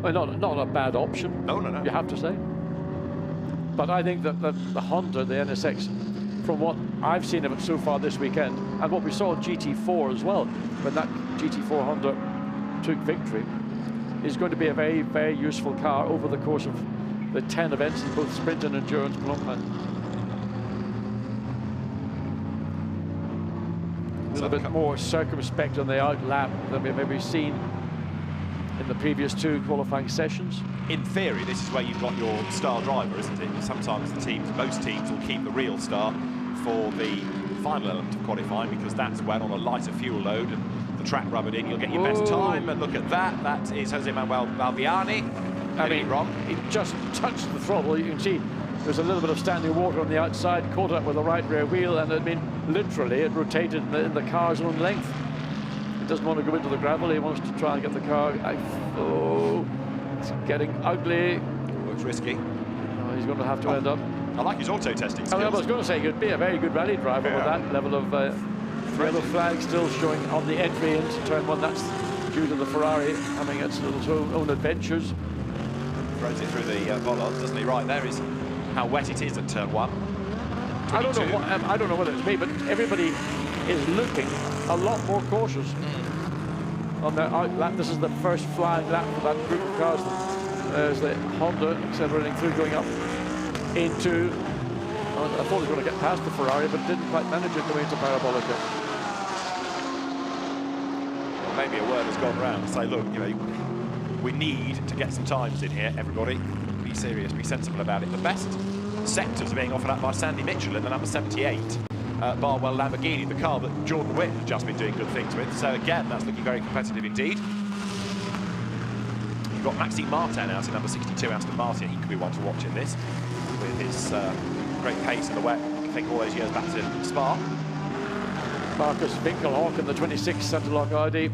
Well, not a bad option. No. You have to say. But I think that the Honda, the NSX, from what I've seen of it so far this weekend, and what we saw in GT4 as well, when that GT4 Honda took victory, is going to be a very, very useful car over the course of the 10 events in both sprint and endurance Blancpain. A little bit more circumspect on the outlap than we've maybe seen in the previous 2 qualifying sessions. In theory, this is where you've got your star driver, isn't it? Sometimes most teams will keep the real star for the final element of qualifying, because that's when on a lighter fuel load and the track rubbered in, you'll get your best time. And look at that, that is Jose Manuel Valviani. I mean, he just touched the throttle. You can see there's a little bit of standing water on the outside, caught up with the right rear wheel, and I mean, literally, it rotated in the car's own length. He doesn't want to go into the gravel, he wants to try and get the car. Oh, it's getting ugly. Looks risky. Oh, he's going to have to end up. I like his auto testing skills. I was going to say, he'd be a very good rally driver with that level of yellow flag still showing on the entry into turn 1. That's due to the Ferrari having its little own adventures. Throws it through the bollards, doesn't he? Right, there is how wet it is at turn 1. I don't know whether it's me, but everybody is looking a lot more cautious on their out lap. This is the first flying lap for that group of cars. There's the Honda accelerating through, going up into... I thought he was going to get past the Ferrari, but didn't quite manage it going into Parabolica. Well, maybe a word has gone round to say, look, you know, we need to get some times in here, everybody. Be serious, be sensible about it. The best sectors are being offered up by Sandy Mitchell in the number 78. Barwell Lamborghini, the car that Jordan Witt has just been doing good things with. So again, that's looking very competitive indeed. You've got Maxime Martin out in number 62, Aston Martin. He could be one to watch in this, with his great pace in the wet. I think all those years back to Spa. Marcus Winkelhock in the 26 centre lock Audi.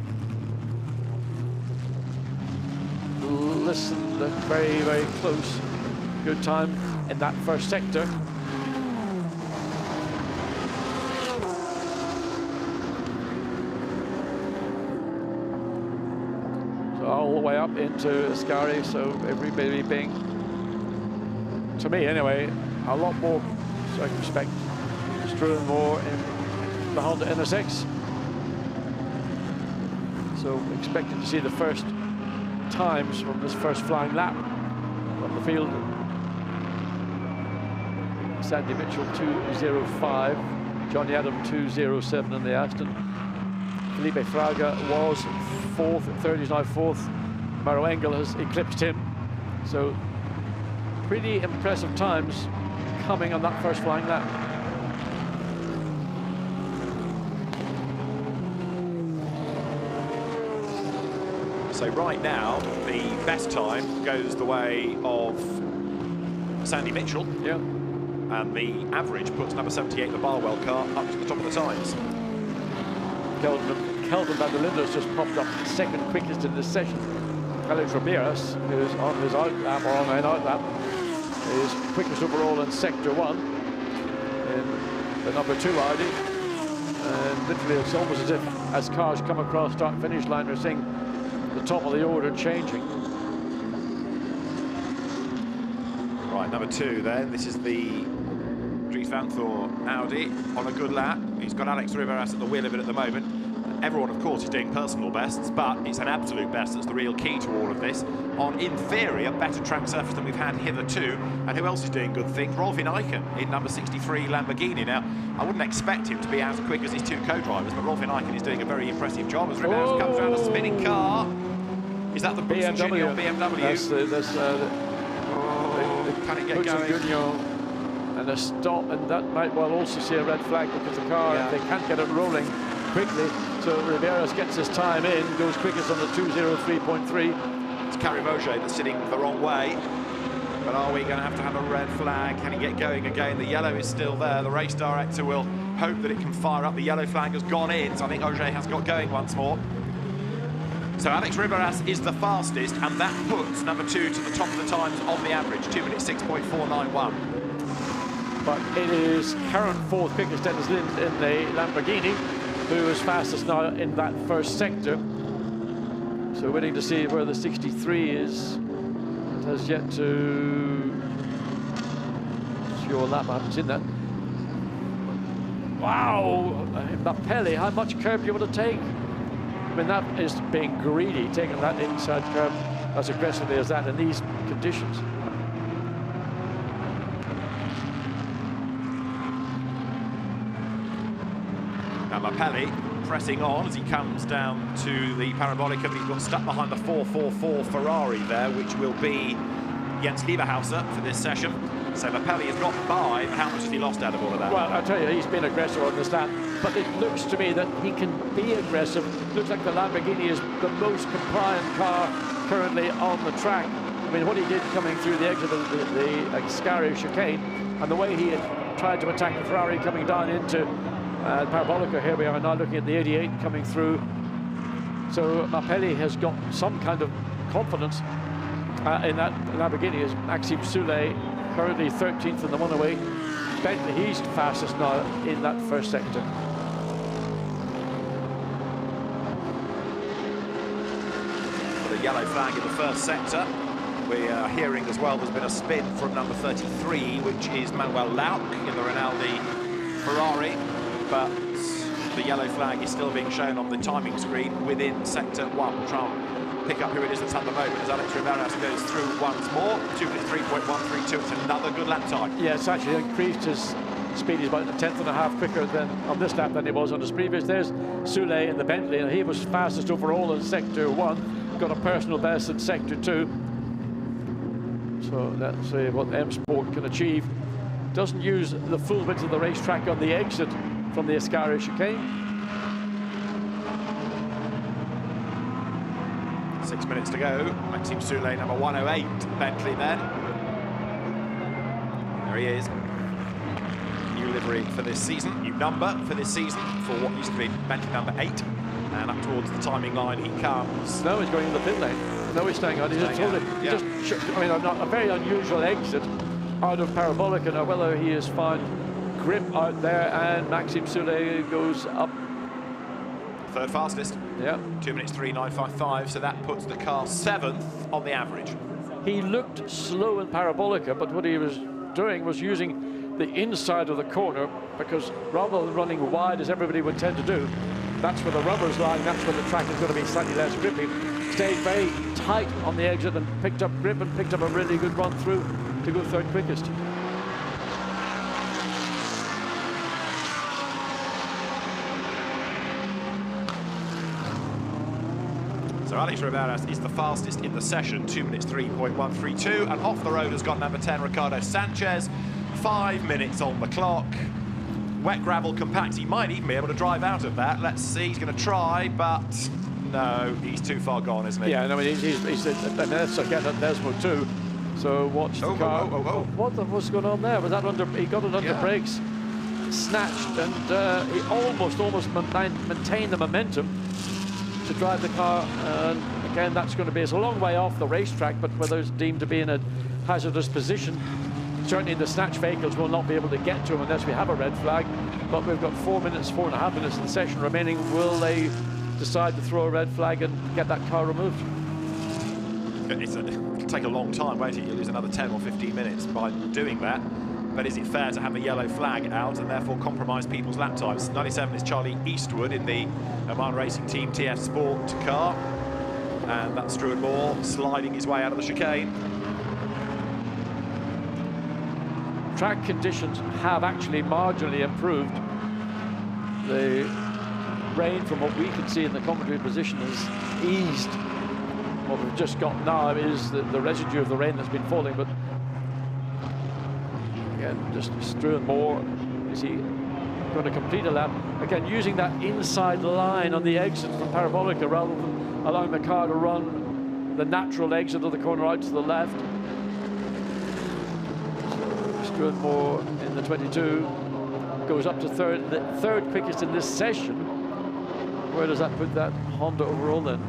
Listen, very, very close. Good time in that first sector. So all the way up into Ascari, so everybody being, to me anyway, a lot more circumspect. Strewn more in the Honda NSX. So expecting to see the first times from this first flying lap from the field. Sandy Mitchell 2:05, Johnny Adam 2:07 in the Aston. Felipe Fraga was fourth, third, he's now fourth. Maro Engel has eclipsed him. So pretty impressive times coming on that first flying lap. So right now, the best time goes the way of Sandy Mitchell. Yeah. And the average puts number 78, the Barwell car, up to the top of the times. Kelvin van der Linde has just popped up second quickest in this session. Alex Riberas, who's on his out lap, or on an out lap, is quickest overall in Sector 1 in the number 2 Audi. And literally it's almost as if as cars come across start-finish line, we're seeing the top of the order changing. Right, number 2 then. This is the Dries Van Thor Audi on a good lap. He's got Alex Riberas at the wheel of it at the moment. Everyone, of course, is doing personal bests, but it's an absolute best that's the real key to all of this. On, in theory, a better track surface than we've had hitherto. And who else is doing good things? Rolf Eichen in number 63 Lamborghini. Now, I wouldn't expect him to be as quick as his 2 co-drivers, but Rolf Eichen is doing a very impressive job as Riberas comes around a spinning car. Is that the BMW? Can it get going? And a stop, and that might well also see a red flag because the car, they can't get it rolling quickly. So Riberas gets his time in, goes quickest on the 2:03.3. It's Carrie Roger that's sitting the wrong way. But are we going to have a red flag? Can he get going again? The yellow is still there. The race director will hope that it can fire up. The yellow flag has gone in, so I think Roger has got going once more. So Alex Riberas is the fastest, and that puts number 2 to the top of the times on the average, 2 minutes 6.491. But it is current fourth quickest Dennis Lind in the Lamborghini, who is fastest now in that first sector. So waiting to see where the 63 is. It has yet to show a lap. I haven't seen that. Wow, Mapelli, how much curb do you want to take? I mean, that is being greedy, taking that inside curb as aggressively as that in these conditions. Now Mapelli pressing on as he comes down to the parabolic, but he's got stuck behind the 444 Ferrari there, which will be Jens Lieberhauser for this session. So Mapelli has got by, but how much has he lost out of all of that? Well, I'll tell you, he's been aggressive on this lap, but it looks to me that he can be aggressive. Looks like the Lamborghini is the most compliant car currently on the track. I mean, what he did coming through the exit of the Ascari chicane, and the way he had tried to attack the Ferrari coming down into Parabolica. Here we are now looking at the 88 coming through. So Mapelli has got some kind of confidence in that Lamborghini. Is Maxime Soulet currently 13th in the one-away. Bentley, he's fastest now in that first sector. The yellow flag in the first sector. We are hearing as well there's been a spin from number 33, which is Manuel Lauck in the Rinaldi Ferrari, but the yellow flag is still being shown on the timing screen within sector 1. We'll try and pick up who it is that's at the moment as Alex Riberas goes through once more. 2 minutes 3.132. It's another good lap time. Yeah, it's actually increased his speed. He's about a tenth and a half quicker than on this lap than he was on his previous. There's Soulet in the Bentley, and he was fastest overall in sector 1. Got a personal best in sector 2. So let's see what M Sport can achieve. Doesn't use the full width of the racetrack on the exit from the Ascari chicane. 6 minutes to go. Maxime Soulet, number 108, Bentley then. There he is. New new livery for this season, new number for this season, for what used to be Bentley number 8. And up towards the timing line he comes. No, he's going in the pit lane. No, he's staying on. He's totally, I mean, a very unusual exit out of Parabolica. Now, whether he has found grip out there, and Maxime Soulet goes up. Third fastest. Yeah. 2 minutes 3.955, so that puts the car 7th on the average. He looked slow in Parabolica, but what he was doing was using the inside of the corner, because rather than running wide as everybody would tend to do, that's where the rubber's lying, that's where the track is going to be slightly less grippy. Stayed very tight on the exit and picked up grip and picked up a really good run through to go third quickest. So Alex Riberas is the fastest in the session, 2 minutes 3.132, and off the road has got number 10, Ricardo Sanchez, 5 minutes on the clock. Wet gravel compact, he might even be able to drive out of that. Let's see, he's going to try, but no, he's too far gone, isn't he? Yeah, no, I mean, he's and that's again at Desmo too. So watch the car. What's going on there? Was that under? He got it under brakes, snatched, and he almost maintained the momentum to drive the car. And again, that's going to be, it's a long way off the racetrack, but where those deemed to be in a hazardous position. Certainly the snatch vehicles will not be able to get to him unless we have a red flag, but we've got 4.5 minutes in the session remaining. Will they decide to throw a red flag and get that car removed? It'll take a long time, won't it? You'll lose another 10 or 15 minutes by doing that. But is it fair to have a yellow flag out and therefore compromise people's lap times? 97 is Charlie Eastwood in the Oman Racing Team TF Sport car. And that's Stuart Moore sliding his way out of the chicane. Track conditions have actually marginally improved. The rain, from what we can see in the commentary position, has eased. What we've just got now is the residue of the rain that's been falling, but again, just Stuart Moore, is he going to complete a lap? Again, using that inside line on the exit from Parabolica rather than allowing the car to run the natural exit of the corner out to the left. Stuart Moore in the 22 goes up to third, the third quickest in this session. Where does that put that Honda overall then?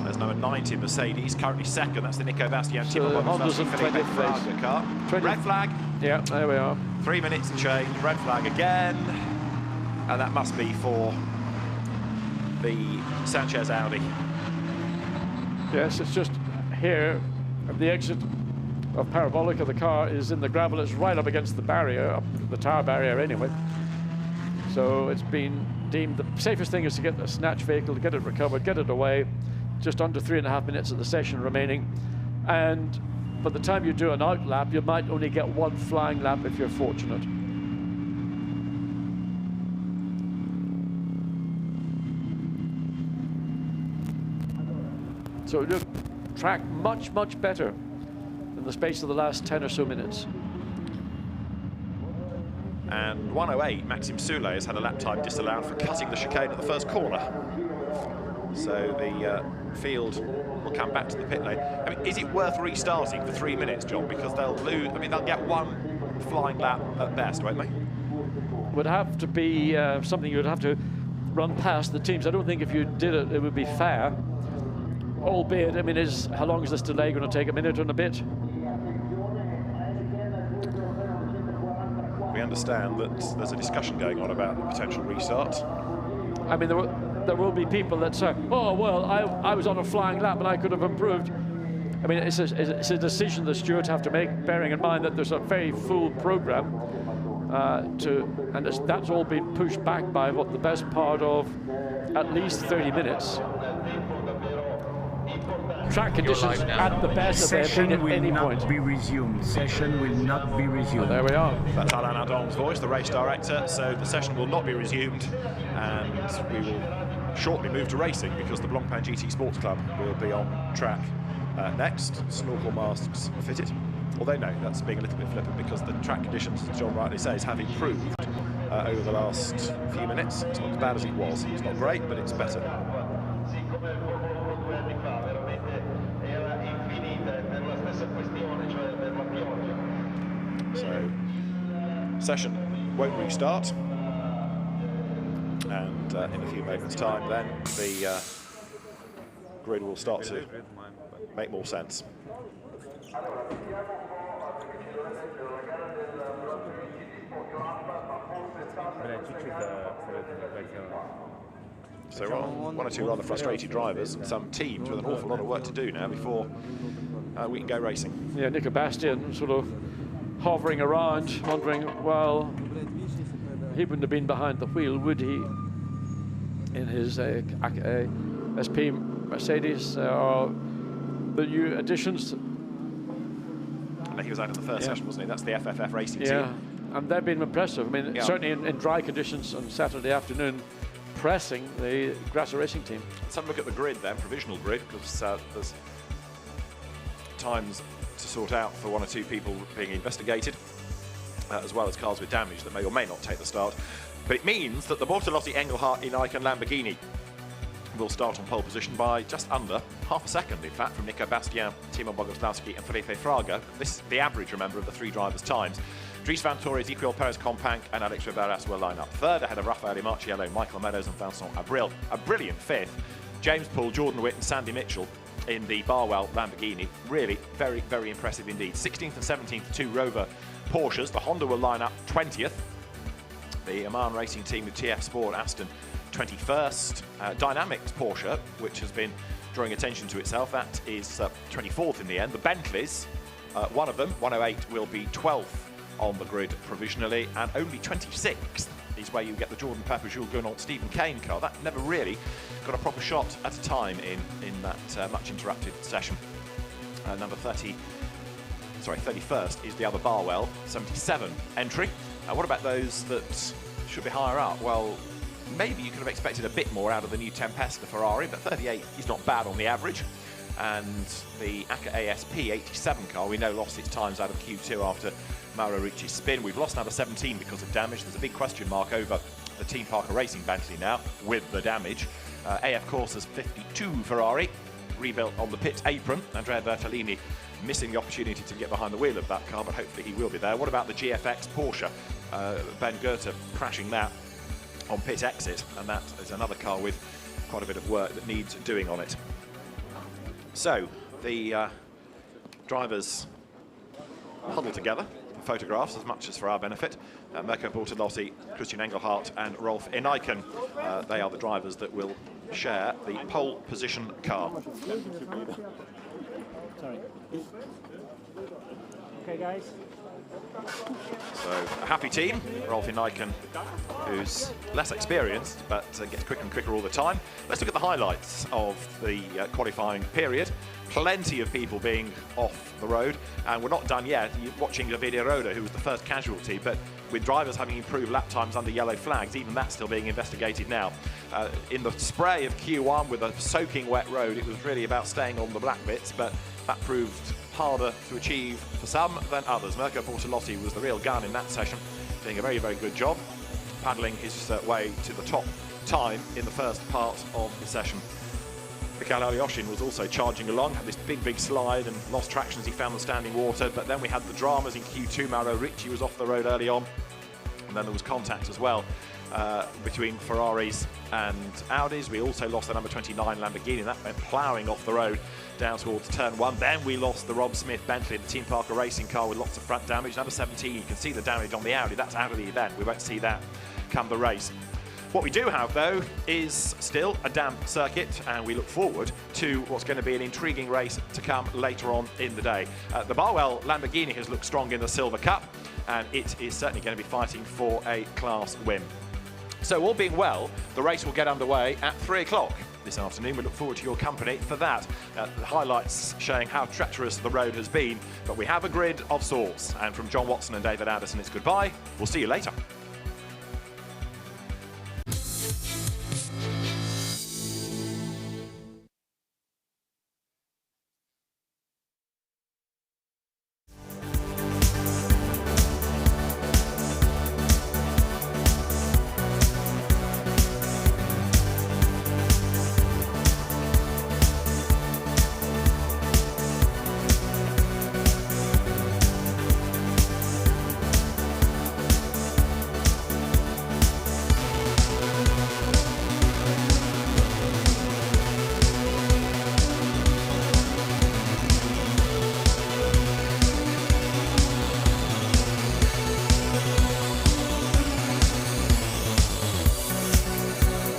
There's number 90 Mercedes, currently second. That's the Nico Bastianini. So Honda's in 20th place. Car. Red flag. Yeah, there we are. 3 minutes and change. Red flag again, and that must be for the Sanchez Audi. Yes, it's just here at the exit of Parabolica. The car is in the gravel. It's right up against the barrier, up the tire barrier anyway. So it's been deemed the safest thing is to get the snatch vehicle, to get it recovered, get it away. Just under 3.5 minutes of the session remaining. And by the time you do an out lap, you might only get one flying lap if you're fortunate. So look, track much, much better in the space of the last 10 or so minutes. And 1:08, Maxime Soulet has had a lap time disallowed for cutting the chicane at the first corner. So the field will come back to the pit lane. I mean, is it worth restarting for 3 minutes, John? Because they'll lose. I mean, they'll get one flying lap at best, won't they? Would have to be something you would have to run past the teams. I don't think if you did it, it would be fair. Albeit, I mean, how long is this delay going to take? A minute and a bit? We understand that there's a discussion going on about the potential restart. I mean, there will be people that say, oh, well, I was on a flying lap and I could have improved. I mean, it's a decision the stewards have to make, bearing in mind that there's a very full program and that's all been pushed back by what the best part of at least 30 minutes. Track conditions at the best that they've been at any point. Session will not be resumed. Session will not be resumed. Oh, there we are. That's Alain Adam's voice, the race director. So the session will not be resumed, and we will shortly move to racing because the Blancpain GT Sports Club will be on track next. Snorkel masks fitted. Although no, that's being a little bit flippant because the track conditions, as John rightly says, have improved over the last few minutes. It's not as bad as it was. It's not great, but it's better. So session won't restart. And in a few moments' time, then the grid will start to make more sense. So one or two rather frustrated drivers, and some teams with an awful lot of work to do now before we can go racing. Yeah, Nico Bastian sort of hovering around, wondering, well, he wouldn't have been behind the wheel, would he, in his SP Mercedes, or the new additions? He was out in the first session, wasn't he? That's the FFF racing team. Yeah, and they've been impressive. I mean, certainly in dry conditions on Saturday afternoon, pressing the Grasser racing team. Let's have a look at the grid then, provisional grid, because there's times to sort out for one or two people being investigated, as well as cars with damage that may or may not take the start. But it means that the Bortolotti, Engelhardt, Icon Lamborghini will start on pole position by just under half a second, in fact, from Nico Bastian, Timo Bogoslavski and Felipe Fraga. This is the average, remember, of the three drivers' times. Dries Van Toor, Ezequiel Perez-Companc and Alex Riberas will line up third, ahead of Raffaele Marciello, Michael Meadows and Vincent Abril. A brilliant fifth. James Poole, Jordan Witt and Sandy Mitchell in the Barwell Lamborghini. Really very, very impressive indeed. 16th and 17th, two Rover Porsches. The Honda will line up 20th. The Oman Racing Team with TF Sport Aston 21st. Dynamics Porsche, which has been drawing attention to itself, that is 24th in the end. The Bentleys, one of them, 108, will be 12th on the grid provisionally, and only 26th is where you get the Jordan Papa, Jules Gounon, Stephen Kane car. That never really got a proper shot at a time in that much interrupted session. Number 31st is the other Barwell, 77 entry. What about those that should be higher up? Well, maybe you could have expected a bit more out of the new Tempesta Ferrari, but 38 is not bad on the average. And the ACA ASP 87 car, we know, lost its times out of Q2 after Mauro Ricci's spin. We've lost number 17 because of damage. There's a big question mark over the Team Parker Racing Bentley now with the damage. AF Corsa's 52 Ferrari, rebuilt on the pit apron. Andrea Bertolini missing the opportunity to get behind the wheel of that car, but hopefully he will be there. What about the GFX Porsche? Ben Goethe crashing that on pit exit, and that is another car with quite a bit of work that needs doing on it. So the drivers huddle together for photographs as much as for our benefit. Mirko Bortolotti, Christian Engelhardt and Rolf Enikon, they are the drivers that will share the pole position car. Sorry. Okay, guys. So a happy team. Rolf Enikon, who's less experienced, but gets quicker and quicker all the time. Let's look at the highlights of the qualifying period. Plenty of people being off the road, and we're not done yet. You're watching Davide Roda, who was the first casualty, but with drivers having improved lap times under yellow flags, even that's still being investigated now. In the spray of Q1 with a soaking wet road, it was really about staying on the black bits, but that proved harder to achieve for some than others. Mirko Bortolotti was the real gun in that session, doing a very, very good job, paddling his way to the top time in the first part of the session. Mikhail Alyoshin was also charging along, had this big, big slide and lost traction as he found the standing water, but then we had the dramas in Q2. Mauro Ricci was off the road early on, and then there was contact as well between Ferraris and Audis. We also lost the number 29 Lamborghini, that went ploughing off the road down towards turn one. Then we lost the Rob Smith Bentley, the Team Parker Racing car, with lots of front damage. Number 17, you can see the damage on the Audi. That's out of the event. We won't see that come the race. What we do have, though, is still a damp circuit, and we look forward to what's going to be an intriguing race to come later on in the day. The Barwell Lamborghini has looked strong in the Silver Cup, and it is certainly going to be fighting for a class win. So all being well, the race will get underway at 3 o'clock this afternoon. We look forward to your company for that. The highlights showing how treacherous the road has been, but we have a grid of sorts. And from John Watson and David Addison, it's goodbye. We'll see you later.